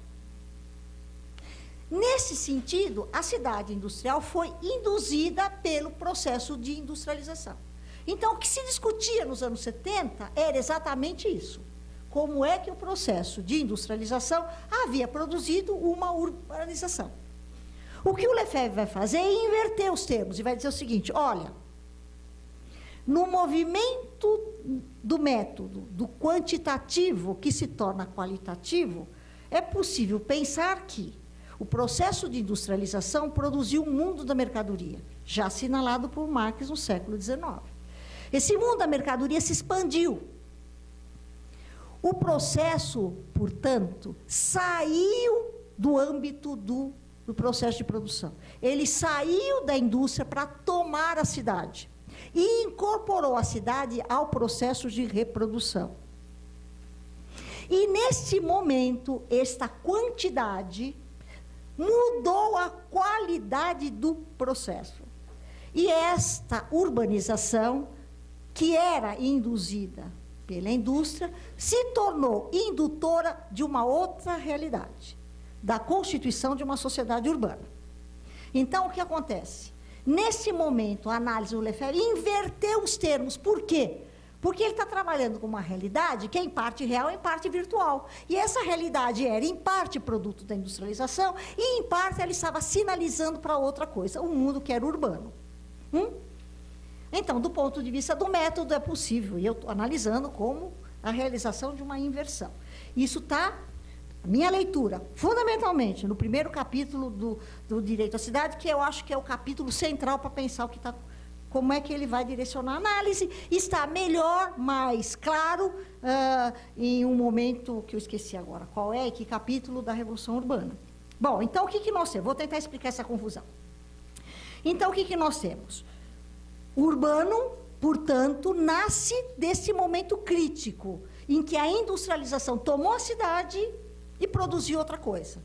Nesse sentido, a cidade industrial foi induzida pelo processo de industrialização. Então, o que se discutia nos anos 70 era exatamente isso. Como é que o processo de industrialização havia produzido uma urbanização. O que o Lefebvre vai fazer é inverter os termos e vai dizer o seguinte: olha, no movimento do método, do quantitativo que se torna qualitativo, é possível pensar que o processo de industrialização produziu um mundo da mercadoria, já assinalado por Marx no século XIX. Esse mundo da mercadoria se expandiu. O processo, portanto, saiu do âmbito do processo de produção. Ele saiu da indústria para tomar a cidade e incorporou a cidade ao processo de reprodução. E, neste momento, esta quantidade mudou a qualidade do processo. E esta urbanização, que era induzida pela indústria, se tornou indutora de uma outra realidade, da constituição de uma sociedade urbana. Então, o que acontece? Nesse momento, a análise do Lefebvre inverteu os termos. Por quê? Porque ele está trabalhando com uma realidade que é em parte real, em parte virtual. E essa realidade era, em parte, produto da industrialização, e, em parte, ela estava sinalizando para outra coisa, um mundo que era urbano. Então, do ponto de vista do método, é possível, e eu estou analisando como a realização de uma inversão. Isso está, minha leitura, fundamentalmente, no primeiro capítulo do Direito à Cidade, que eu acho que é o capítulo central para pensar o que está, como é que ele vai direcionar a análise, está melhor, mais claro, em um momento que eu esqueci agora, qual é e que capítulo da Revolução Urbana. Bom, então, o que nós temos? Vou tentar explicar essa confusão. Então, o que nós temos? O urbano, portanto, nasce desse momento crítico, em que a industrialização tomou a cidade e produziu outra coisa.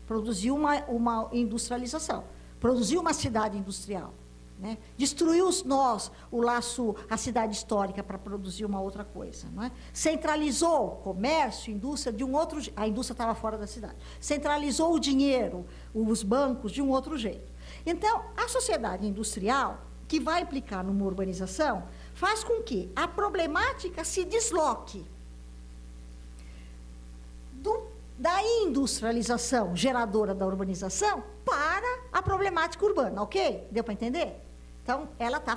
Produziu uma industrialização, produziu uma cidade industrial. Né? Destruiu os nós, o laço, a cidade histórica, para produzir uma outra coisa. Não é? Centralizou comércio, indústria, de um outro jeito. A indústria estava fora da cidade. Centralizou o dinheiro, os bancos, de um outro jeito. Então, a sociedade industrial, que vai implicar numa urbanização, faz com que a problemática se desloque da industrialização geradora da urbanização para a problemática urbana, ok? Deu para entender? Então, ele está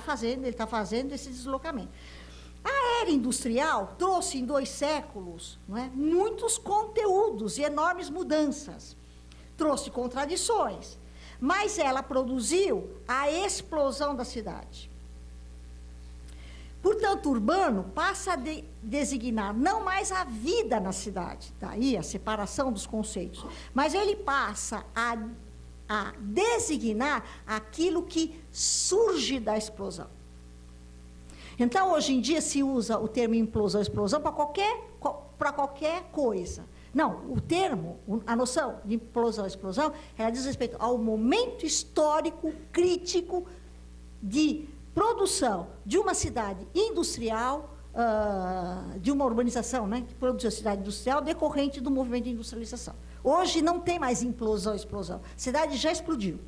fazendo esse deslocamento. A era industrial trouxe em 2 séculos, não é, muitos conteúdos e enormes mudanças. Trouxe contradições, mas ela produziu a explosão da cidade. Portanto, urbano passa a designar não mais a vida na cidade, daí a separação dos conceitos, mas ele passa a designar aquilo que surge da explosão. Então, hoje em dia, se usa o termo implosão e explosão para qualquer coisa. Não, o termo, a noção de implosão e explosão, ela diz respeito ao momento histórico crítico de produção de uma cidade industrial, de uma urbanização, né, que produziu a cidade industrial decorrente do movimento de industrialização. Hoje não tem mais implosão e explosão. A cidade já explodiu.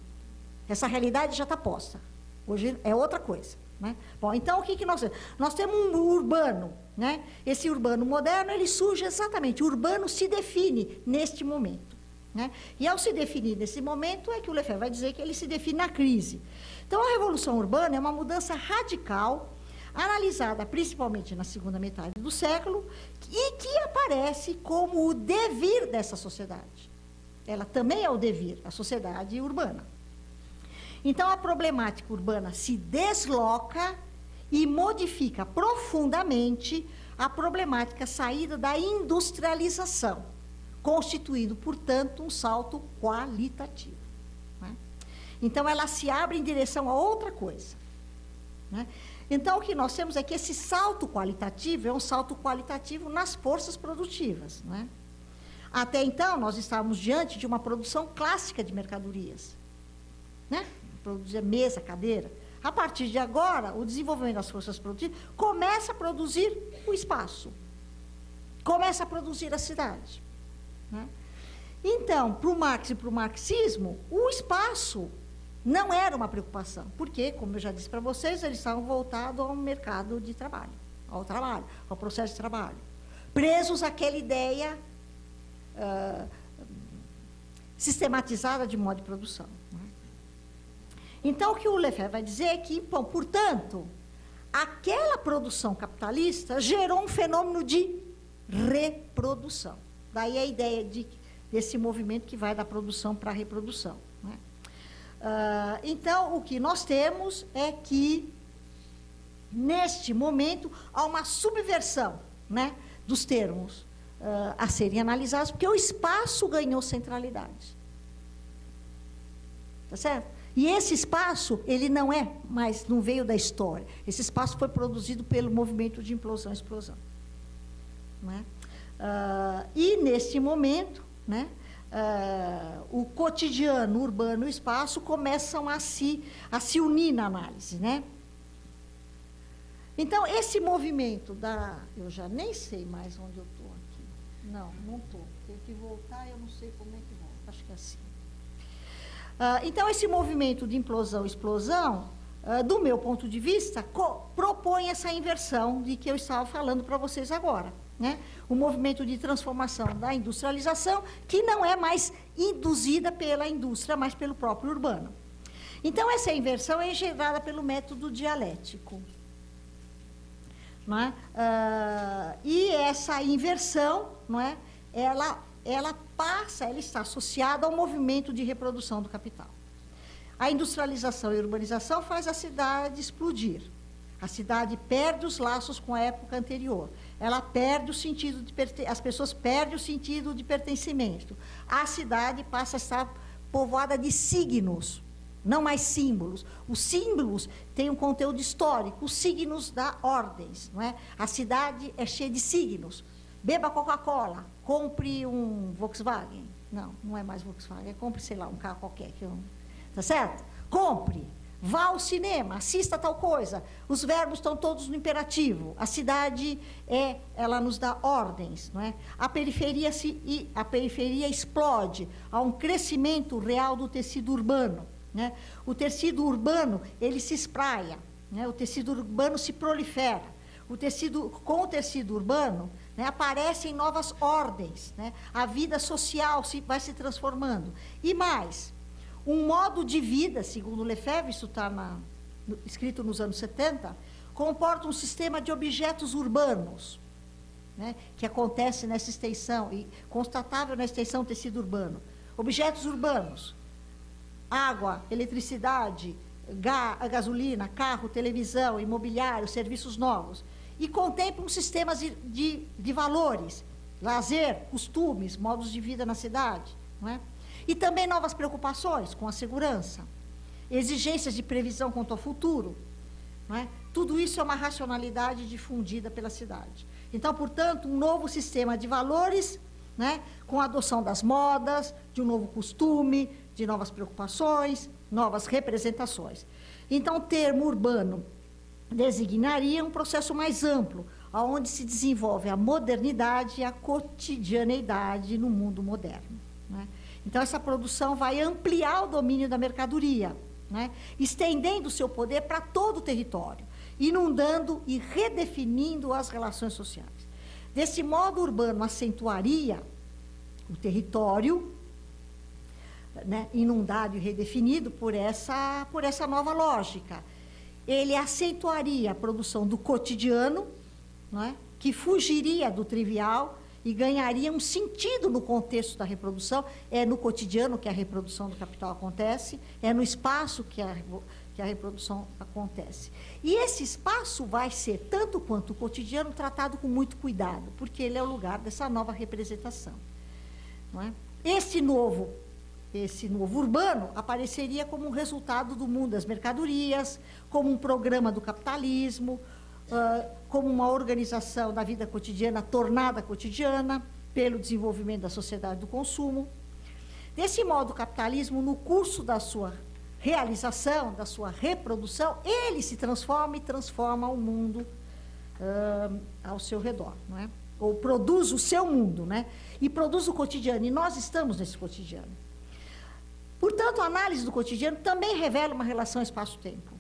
Essa realidade já está posta. Hoje é outra coisa. Né? Bom, então, o que nós temos? Nós temos um urbano. Né? Esse urbano moderno, ele surge exatamente, o urbano se define neste momento. Né? E ao se definir nesse momento, é que o Lefebvre vai dizer que ele se define na crise. Então, a Revolução Urbana é uma mudança radical, analisada principalmente na segunda metade do século, e que aparece como o devir dessa sociedade. Ela também é o devir, a sociedade urbana. Então, a problemática urbana se desloca e modifica profundamente a problemática saída da industrialização, constituindo, portanto, um salto qualitativo. Né? Então, ela se abre em direção a outra coisa. Né? Então, o que nós temos é que esse salto qualitativo é um salto qualitativo nas forças produtivas. Né? Até então, nós estávamos diante de uma produção clássica de mercadorias. Né? Produzir mesa, cadeira. A partir de agora, o desenvolvimento das forças produtivas começa a produzir o espaço, começa a produzir a cidade. Né? Então, para o Marx e para o marxismo, o espaço não era uma preocupação, porque, como eu já disse para vocês, eles estavam voltados ao mercado de trabalho, ao processo de trabalho, presos àquela ideia sistematizada de modo de produção. Né? Então, o que o Lefebvre vai dizer é que, bom, portanto, aquela produção capitalista gerou um fenômeno de reprodução. Daí a ideia desse movimento que vai da produção para a reprodução. Né? Então, o que nós temos é que, neste momento, há uma subversão, né, dos termos a serem analisados, porque o espaço ganhou centralidade. Tá certo? E esse espaço, ele não veio da história. Esse espaço foi produzido pelo movimento de implosão e explosão. Né? E, neste momento, né, o cotidiano, o urbano e o espaço começam a se unir na análise. Né? Então, esse movimento da... Eu já nem sei mais onde eu estou aqui. Não estou. Tenho que voltar e eu não sei como é que volta. Acho que é assim. Então, esse movimento de implosão e explosão, do meu ponto de vista, propõe essa inversão de que eu estava falando para vocês agora. Né? O movimento de transformação da industrialização, que não é mais induzida pela indústria, mas pelo próprio urbano. Então, essa inversão é engendrada pelo método dialético. Não é? E essa inversão, não é? ela está associada ao movimento de reprodução do capital. A industrialização e a urbanização faz a cidade explodir. A cidade perde os laços com a época anterior. Ela perde o sentido de as pessoas perdem o sentido de pertencimento. A cidade passa a estar povoada de signos, não mais símbolos. Os símbolos têm um conteúdo histórico, os signos dão ordens. Não é? A cidade é cheia de signos. Beba Coca-Cola, compre um Volkswagen. Não é mais Volkswagen, compre, sei lá, um carro qualquer. Tá certo? Compre. Vá ao cinema, assista tal coisa. Os verbos estão todos no imperativo. A cidade, ela nos dá ordens. Não é? A periferia explode. Há um crescimento real do tecido urbano. Né? O tecido urbano, ele se espraia. Né? O tecido urbano se prolifera. Com o tecido urbano, né, aparecem novas ordens. Né? A vida social vai se transformando. E mais... Um modo de vida, segundo Lefebvre, isso está escrito nos anos 70, comporta um sistema de objetos urbanos, né, que acontece nessa extensão, e constatável na extensão do tecido urbano. Objetos urbanos, água, eletricidade, gasolina, carro, televisão, imobiliário, serviços novos. E contemplam sistemas de valores, lazer, costumes, modos de vida na cidade, não é? E também novas preocupações com a segurança, exigências de previsão quanto ao futuro. Não é? Tudo isso é uma racionalidade difundida pela cidade. Então, portanto, um novo sistema de valores, né, com a adoção das modas, de um novo costume, de novas preocupações, novas representações. Então, o termo urbano designaria um processo mais amplo, onde se desenvolve a modernidade e a cotidianeidade no mundo moderno. Né? Então, essa produção vai ampliar o domínio da mercadoria, né? Estendendo o seu poder para todo o território, inundando e redefinindo as relações sociais. Desse modo, o urbano acentuaria o território, né, inundado e redefinido por essa nova lógica. Ele acentuaria a produção do cotidiano, não é? Que fugiria do trivial e ganharia um sentido no contexto da reprodução. É no cotidiano que a reprodução do capital acontece, é no espaço que a reprodução acontece. E esse espaço vai ser, tanto quanto o cotidiano, tratado com muito cuidado, porque ele é o lugar dessa nova representação. Não é? Esse novo urbano apareceria como um resultado do mundo das mercadorias, como um programa do capitalismo, como uma organização da vida cotidiana tornada cotidiana pelo desenvolvimento da sociedade do consumo. Desse modo, o capitalismo, no curso da sua realização, da sua reprodução, ele se transforma e transforma o mundo ao seu redor, não é? Ou produz o seu mundo, né? E produz o cotidiano, e nós estamos nesse cotidiano. Portanto, a análise do cotidiano também revela uma relação espaço-tempo,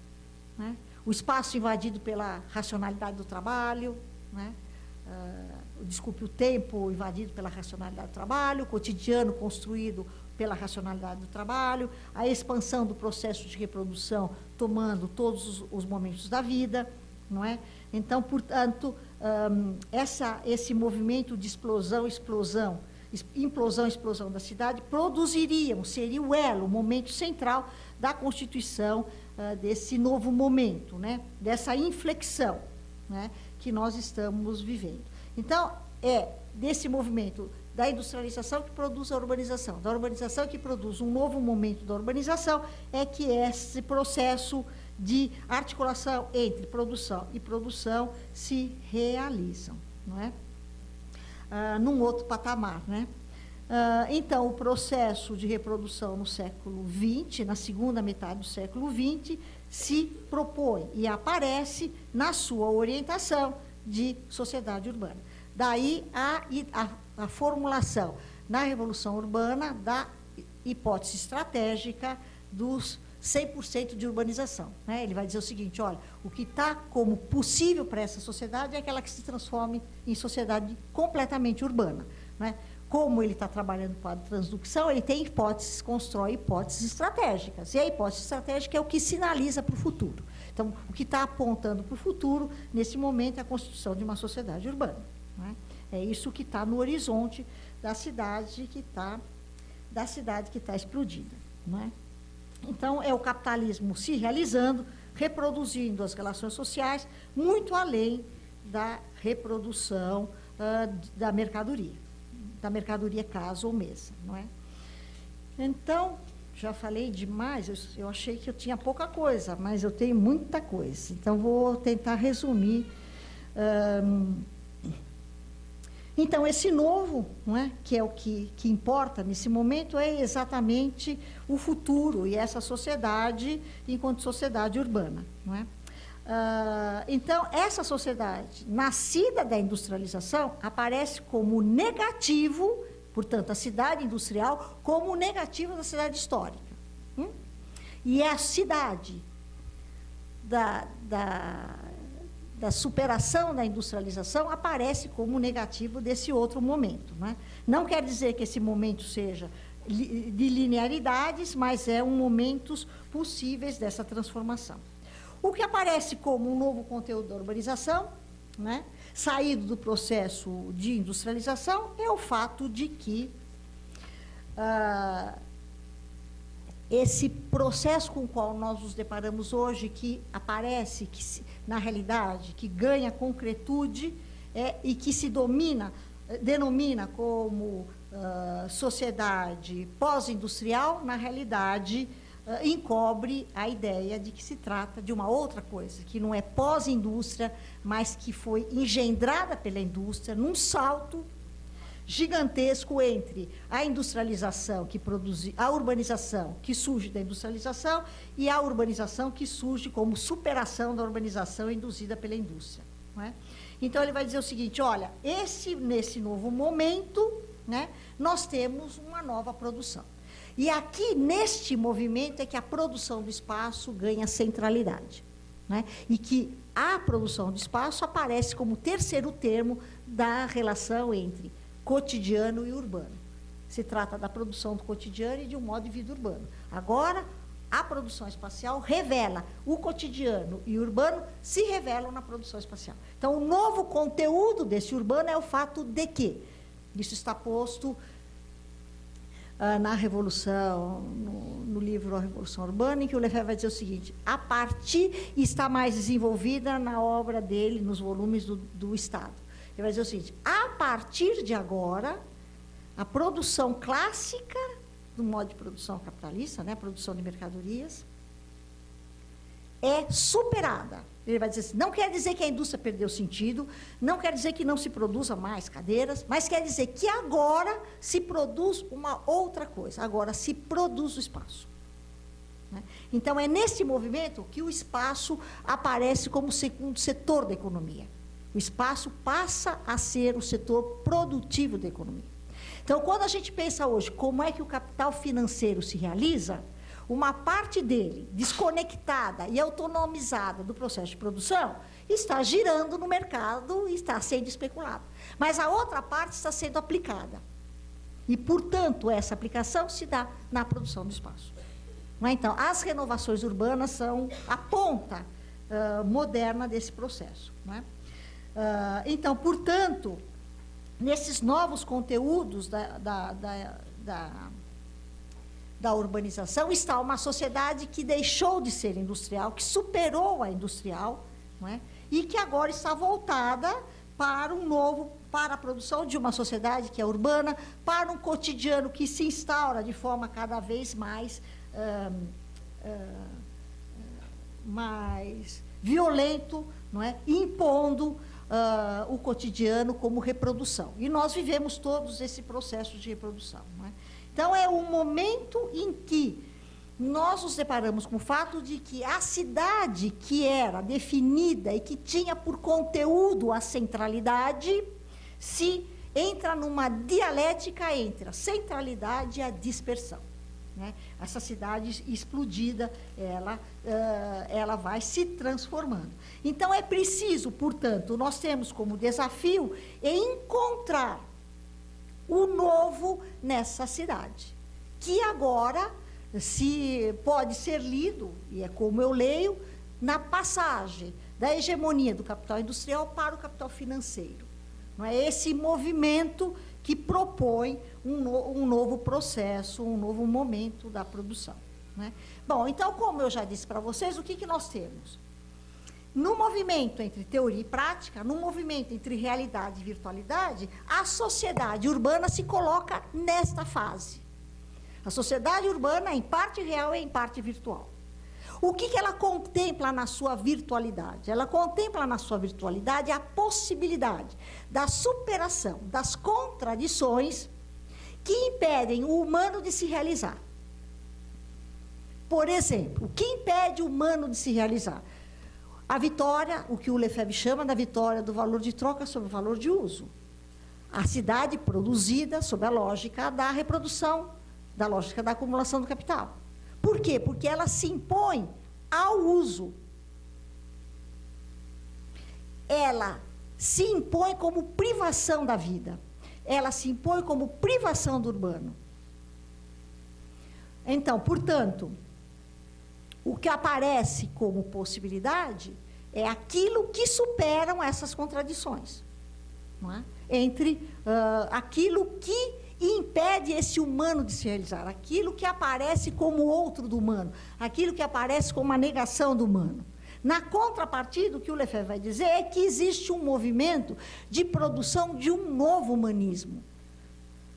né? O espaço invadido pela racionalidade do trabalho, né? O tempo invadido pela racionalidade do trabalho, o cotidiano construído pela racionalidade do trabalho, a expansão do processo de reprodução tomando todos os momentos da vida, não é? Então, portanto, esse movimento de implosão, explosão da cidade seria o elo, o momento central da constituição desse novo momento, né? Dessa inflexão, né? Que nós estamos vivendo. Então, é desse movimento da industrialização que produz a urbanização, da urbanização que produz um novo momento da urbanização, é que esse processo de articulação entre produção e produção se realizam, não é? Num outro patamar, né? Então, o processo de reprodução no século XX, na segunda metade do século XX, se propõe e aparece na sua orientação de sociedade urbana. Daí a formulação na Revolução Urbana da hipótese estratégica dos 100% de urbanização. Né? Ele vai dizer o seguinte, olha, o que está como possível para essa sociedade é aquela que se transforme em sociedade completamente urbana. Né? Como ele está trabalhando com a transdução, ele tem hipóteses, constrói hipóteses estratégicas. E a hipótese estratégica é o que sinaliza para o futuro. Então, o que está apontando para o futuro, nesse momento, é a construção de uma sociedade urbana. Né? É isso que está no horizonte da cidade que está explodida. Né? Então, é o capitalismo se realizando, reproduzindo as relações sociais, muito além da reprodução da mercadoria casa ou mesa, não é? Então, já falei demais, eu achei que eu tinha pouca coisa, mas eu tenho muita coisa. Então, vou tentar resumir. Então, esse novo, não é, que é o que importa nesse momento, é exatamente o futuro e essa sociedade enquanto sociedade urbana, não é? Então, essa sociedade nascida da industrialização aparece como negativo, portanto, a cidade industrial como negativo da cidade histórica. E a cidade da superação da industrialização aparece como negativo desse outro momento. Né? Não quer dizer que esse momento seja de linearidades, mas é um momentos possíveis dessa transformação. O que aparece como um novo conteúdo da urbanização, né, saído do processo de industrialização, é o fato de que esse processo com o qual nós nos deparamos hoje, que aparece, na realidade, que ganha concretude e que se denomina como sociedade pós-industrial, na realidade, encobre a ideia de que se trata de uma outra coisa, que não é pós-indústria, mas que foi engendrada pela indústria num salto gigantesco entre a industrialização que produz, a urbanização que surge da industrialização e a urbanização que surge como superação da urbanização induzida pela indústria. Não é? Então, ele vai dizer o seguinte, olha, nesse novo momento, né, nós temos uma nova produção. E aqui, neste movimento, é que a produção do espaço ganha centralidade. Né? E que a produção do espaço aparece como terceiro termo da relação entre cotidiano e urbano. Se trata da produção do cotidiano e de um modo de vida urbano. Agora, a produção espacial revela o cotidiano e o urbano se revelam na produção espacial. Então, o novo conteúdo desse urbano é o fato de que isso está posto na Revolução, no livro A Revolução Urbana, em que o Lefebvre vai dizer o seguinte, a partir está mais desenvolvida na obra dele, nos volumes do Estado. Ele vai dizer o seguinte, a partir de agora, a produção clássica, do modo de produção capitalista, né, a produção de mercadorias, é superada. Ele vai dizer assim, não quer dizer que a indústria perdeu sentido, não quer dizer que não se produza mais cadeiras, mas quer dizer que agora se produz uma outra coisa, agora se produz o espaço. Né? Então, é nesse movimento que o espaço aparece como segundo setor da economia. O espaço passa a ser o setor produtivo da economia. Então, quando a gente pensa hoje como é que o capital financeiro se realiza, uma parte dele, desconectada e autonomizada do processo de produção, está girando no mercado e está sendo especulada. Mas a outra parte está sendo aplicada. E, portanto, essa aplicação se dá na produção do espaço. Não é? Então, as renovações urbanas são a ponta moderna desse processo. Não é? Então, portanto, nesses novos conteúdos da urbanização, está uma sociedade que deixou de ser industrial, que superou a industrial, não é? E que agora está voltada para a produção de uma sociedade que é urbana, para um cotidiano que se instaura de forma cada vez mais violento, não é? Impondo o cotidiano como reprodução. E nós vivemos todos esse processo de reprodução. Não é? Então, é o momento em que nós nos deparamos com o fato de que a cidade que era definida e que tinha por conteúdo a centralidade, se entra numa dialética entre a centralidade e a dispersão. Né? Essa cidade explodida, ela vai se transformando. Então, é preciso, portanto, nós temos como desafio encontrar o novo nessa cidade, que agora pode ser lido, e é como eu leio, na passagem da hegemonia do capital industrial para o capital financeiro. Não é esse movimento que propõe um novo processo, um novo momento da produção. Né? Bom, então, como eu já disse para vocês, o que nós temos? No movimento entre teoria e prática, no movimento entre realidade e virtualidade, a sociedade urbana se coloca nesta fase. A sociedade urbana é em parte real e em parte virtual. O que ela contempla na sua virtualidade? Ela contempla na sua virtualidade a possibilidade da superação das contradições que impedem o humano de se realizar. Por exemplo, o que impede o humano de se realizar? A vitória, o que o Lefebvre chama da vitória do valor de troca sobre o valor de uso. A cidade produzida sob a lógica da reprodução, da lógica da acumulação do capital. Por quê? Porque ela se impõe ao uso. Ela se impõe como privação da vida. Ela se impõe como privação do urbano. Então, portanto, o que aparece como possibilidade é aquilo que superam essas contradições. Não é? Entre aquilo que impede esse humano de se realizar, aquilo que aparece como outro do humano, aquilo que aparece como a negação do humano. Na contrapartida, o que o Lefebvre vai dizer é que existe um movimento de produção de um novo humanismo,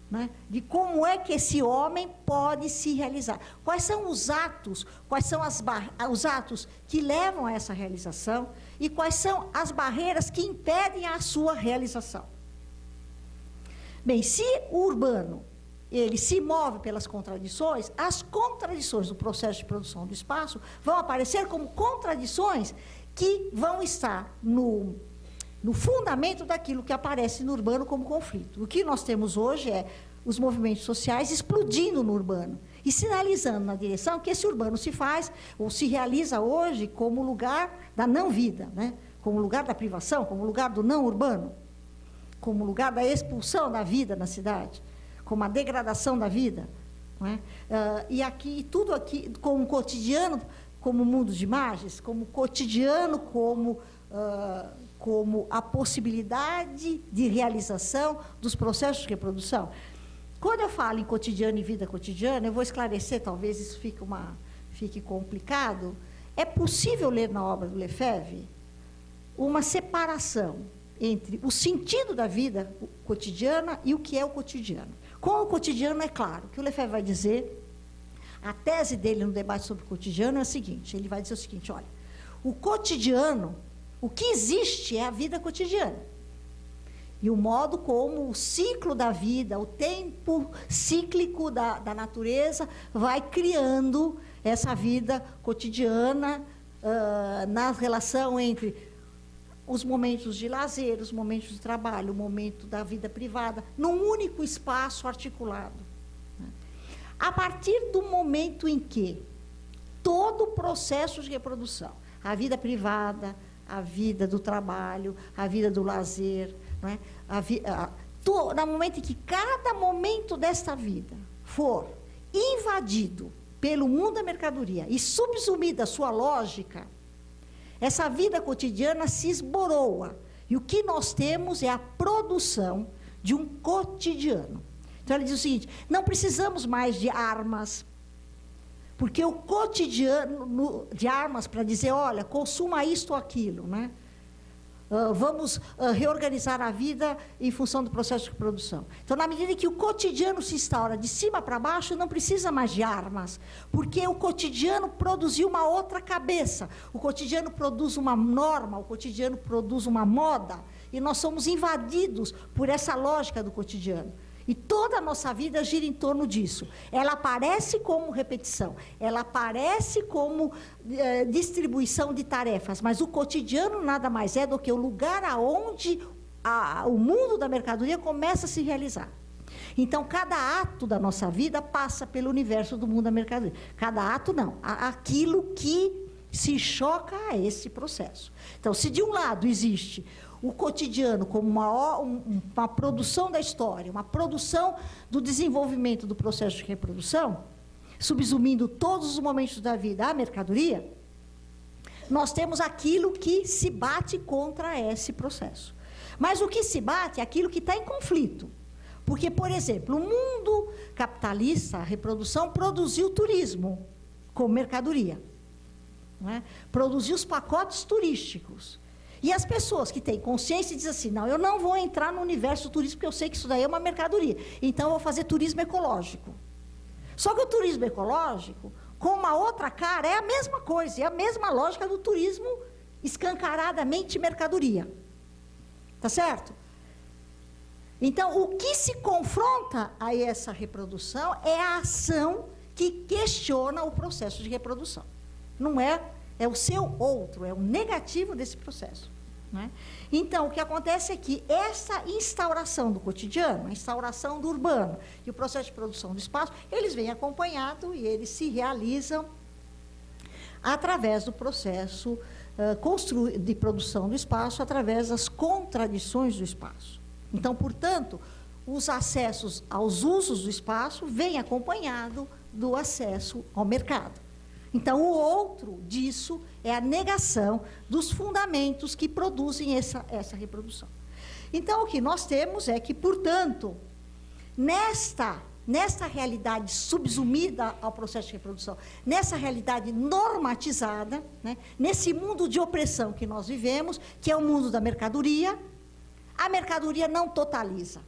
né? De como é que esse homem pode se realizar. Quais são os atos, quais são os atos que levam a essa realização e quais são as barreiras que impedem a sua realização. Bem, se o urbano ele se move pelas contradições, as contradições do processo de produção do espaço vão aparecer como contradições que vão estar no fundamento daquilo que aparece no urbano como conflito. O que nós temos hoje é os movimentos sociais explodindo no urbano e sinalizando na direção que esse urbano se faz ou se realiza hoje como lugar da não-vida, né? Como lugar da privação, como lugar do não-urbano, como lugar da expulsão da vida na cidade, como a degradação da vida. Não é? E tudo aqui, como cotidiano, como mundo de imagens, como cotidiano, como a possibilidade de realização dos processos de reprodução. Quando eu falo em cotidiano e vida cotidiana, eu vou esclarecer, talvez isso fique complicado. É possível ler na obra do Lefebvre uma separação entre o sentido da vida cotidiana e o que é o cotidiano. Com o cotidiano, é claro, que o Lefebvre vai dizer, a tese dele no debate sobre o cotidiano é a seguinte, ele vai dizer o seguinte, olha, o cotidiano, o que existe é a vida cotidiana. E o modo como o ciclo da vida, o tempo cíclico da natureza vai criando essa vida cotidiana na relação entre os momentos de lazer, os momentos de trabalho, o momento da vida privada, num único espaço articulado. A partir do momento em que todo o processo de reprodução, a vida privada, a vida do trabalho, a vida do lazer, não é? No momento em que cada momento desta vida for invadido pelo mundo da mercadoria e subsumida a sua lógica, essa vida cotidiana se esboroa. E o que nós temos é a produção de um cotidiano. Então, ele diz o seguinte, não precisamos mais de armas, porque o cotidiano de armas para dizer, olha, consuma isto ou aquilo, né? vamos reorganizar a vida em função do processo de reprodução. Então, na medida em que o cotidiano se instaura de cima para baixo, não precisa mais de armas, porque o cotidiano produziu uma outra cabeça, o cotidiano produz uma norma, o cotidiano produz uma moda, e nós somos invadidos por essa lógica do cotidiano. E toda a nossa vida gira em torno disso. Ela aparece como repetição, ela aparece como distribuição de tarefas, mas o cotidiano nada mais é do que o lugar aonde o mundo da mercadoria começa a se realizar. Então, cada ato da nossa vida passa pelo universo do mundo da mercadoria. Cada ato não, aquilo que se choca a esse processo. Então, se de um lado existe o cotidiano como uma produção da história, uma produção do desenvolvimento do processo de reprodução, subsumindo todos os momentos da vida à mercadoria, nós temos aquilo que se bate contra esse processo. Mas o que se bate é aquilo que está em conflito. Porque, por exemplo, o mundo capitalista, a reprodução, produziu turismo como mercadoria. Não é? Produziu os pacotes turísticos. E as pessoas que têm consciência dizem assim, não, eu não vou entrar no universo turístico, porque eu sei que isso daí é uma mercadoria. Então, eu vou fazer turismo ecológico. Só que o turismo ecológico, com uma outra cara, é a mesma coisa, é a mesma lógica do turismo escancaradamente mercadoria. Tá certo? Então, o que se confronta a essa reprodução é a ação que questiona o processo de reprodução. Não é o seu outro, é o negativo desse processo. Né? Então, o que acontece é que essa instauração do cotidiano, a instauração do urbano e o processo de produção do espaço, eles vêm acompanhados e eles se realizam através do processo de produção do espaço, através das contradições do espaço. Então, portanto, os acessos aos usos do espaço vêm acompanhado do acesso ao mercado. Então, o outro disso é a negação dos fundamentos que produzem essa reprodução. Então, o que nós temos é que, portanto, nesta realidade subsumida ao processo de reprodução, nessa realidade normatizada, né, nesse mundo de opressão que nós vivemos, que é o mundo da mercadoria, a mercadoria não totaliza.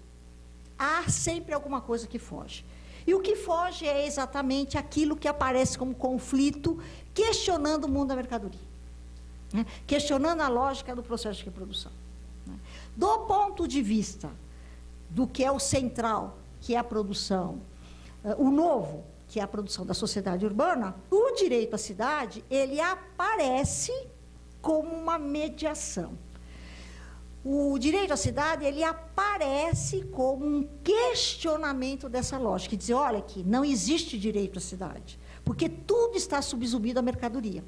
Há sempre alguma coisa que foge. E o que foge é exatamente aquilo que aparece como conflito, questionando o mundo da mercadoria, né? Questionando a lógica do processo de reprodução. Né? Do ponto de vista do que é o central, que é a produção, o novo, que é a produção da sociedade urbana, o direito à cidade, ele aparece como uma mediação. O direito à cidade, ele aparece como um questionamento dessa lógica, e dizer, olha aqui, não existe direito à cidade, porque tudo está subsumido à mercadoria.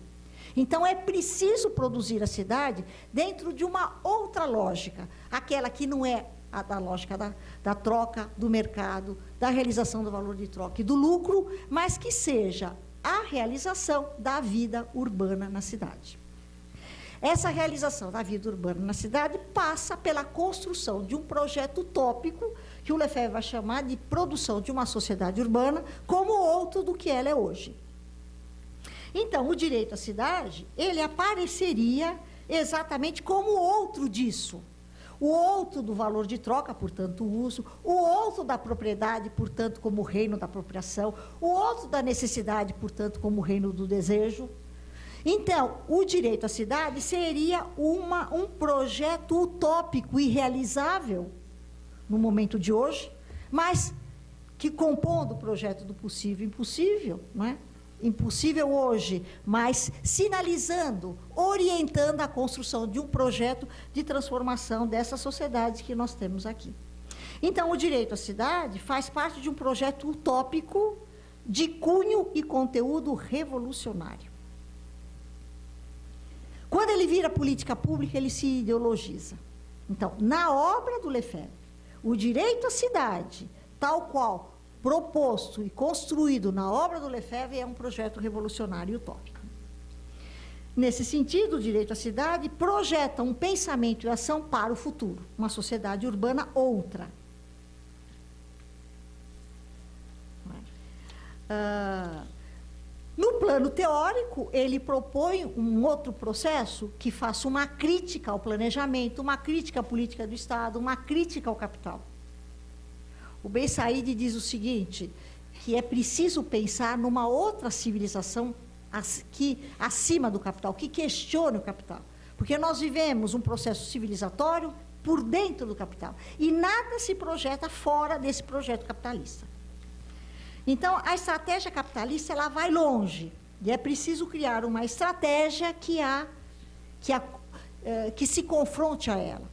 Então, é preciso produzir a cidade dentro de uma outra lógica, aquela que não é a da lógica da troca, do mercado, da realização do valor de troca e do lucro, mas que seja a realização da vida urbana na cidade. Essa realização da vida urbana na cidade passa pela construção de um projeto utópico, que o Lefebvre vai chamar de produção de uma sociedade urbana, como outro do que ela é hoje. Então, o direito à cidade, ele apareceria exatamente como outro disso. O outro do valor de troca, portanto, o uso, o outro da propriedade, portanto, como o reino da apropriação, o outro da necessidade, portanto, como o reino do desejo. Então, o direito à cidade seria um projeto utópico e realizável no momento de hoje, mas que compondo o projeto do possível e impossível, não é? Impossível hoje, mas sinalizando, orientando a construção de um projeto de transformação dessa sociedade que nós temos aqui. Então, o direito à cidade faz parte de um projeto utópico de cunho e conteúdo revolucionário. Quando ele vira política pública, ele se ideologiza. Então, na obra do Lefebvre, o direito à cidade, tal qual proposto e construído na obra do Lefebvre, é um projeto revolucionário e utópico. Nesse sentido, o direito à cidade projeta um pensamento e ação para o futuro, uma sociedade urbana outra. No plano teórico, ele propõe um outro processo que faça uma crítica ao planejamento, uma crítica à política do Estado, uma crítica ao capital. O Ben Said diz o seguinte, que é preciso pensar numa outra civilização acima do capital, que questione o capital. Porque nós vivemos um processo civilizatório por dentro do capital. E nada se projeta fora desse projeto capitalista. Então, a estratégia capitalista, ela vai longe. E é preciso criar uma estratégia que se confronte a ela.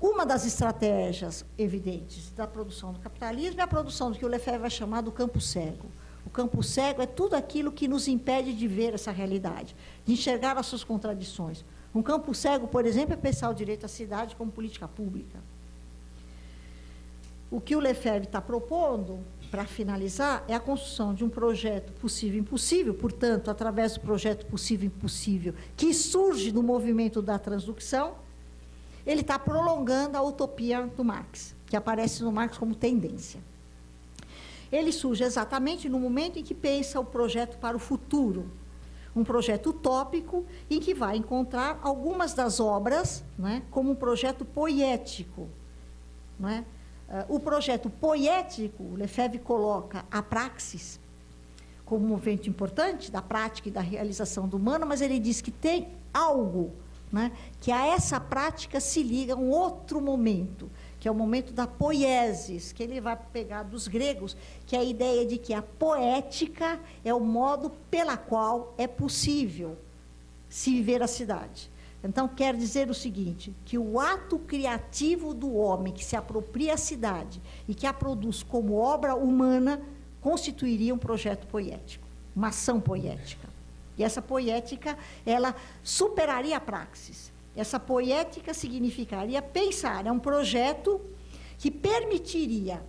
Uma das estratégias evidentes da produção do capitalismo é a produção do que o Lefebvre vai chamar do campo cego. O campo cego é tudo aquilo que nos impede de ver essa realidade, de enxergar as suas contradições. Um campo cego, por exemplo, é pensar o direito à cidade como política pública. O que o Lefebvre está propondo, para finalizar, é a construção de um projeto possível-impossível, portanto, através do projeto possível-impossível, que surge do movimento da transdução, ele está prolongando a utopia do Marx, que aparece no Marx como tendência. Ele surge exatamente no momento em que pensa o projeto para o futuro, um projeto utópico em que vai encontrar algumas das obras, né, como um projeto poético. Né? O projeto poético, Lefebvre coloca a praxis como um movimento importante da prática e da realização do humano, mas ele diz que tem algo, né, que a essa prática se liga um outro momento, que é o momento da poiesis, que ele vai pegar dos gregos, que é a ideia de que a poética é o modo pela qual é possível se viver a cidade. Então, quer dizer o seguinte, que o ato criativo do homem que se apropria a cidade e que a produz como obra humana constituiria um projeto poético, uma ação poética. E essa poética, ela superaria a praxis. Essa poética significaria pensar, é um projeto que permitiria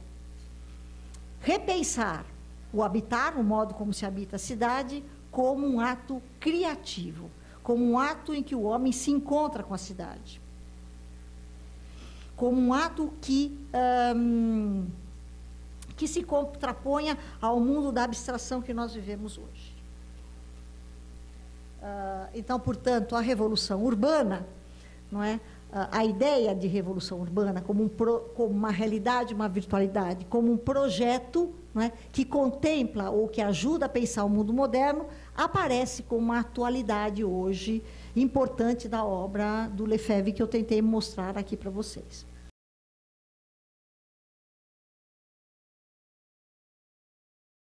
repensar o habitar, o modo como se habita a cidade, como um ato criativo, como um ato em que o homem se encontra com a cidade, como um ato que se contraponha ao mundo da abstração que nós vivemos hoje. Então, portanto, a revolução urbana, não é? A ideia de revolução urbana como uma realidade, uma virtualidade, como um projeto, não é? Que contempla ou que ajuda a pensar o mundo moderno, aparece como uma atualidade hoje importante da obra do Lefebvre que eu tentei mostrar aqui para vocês.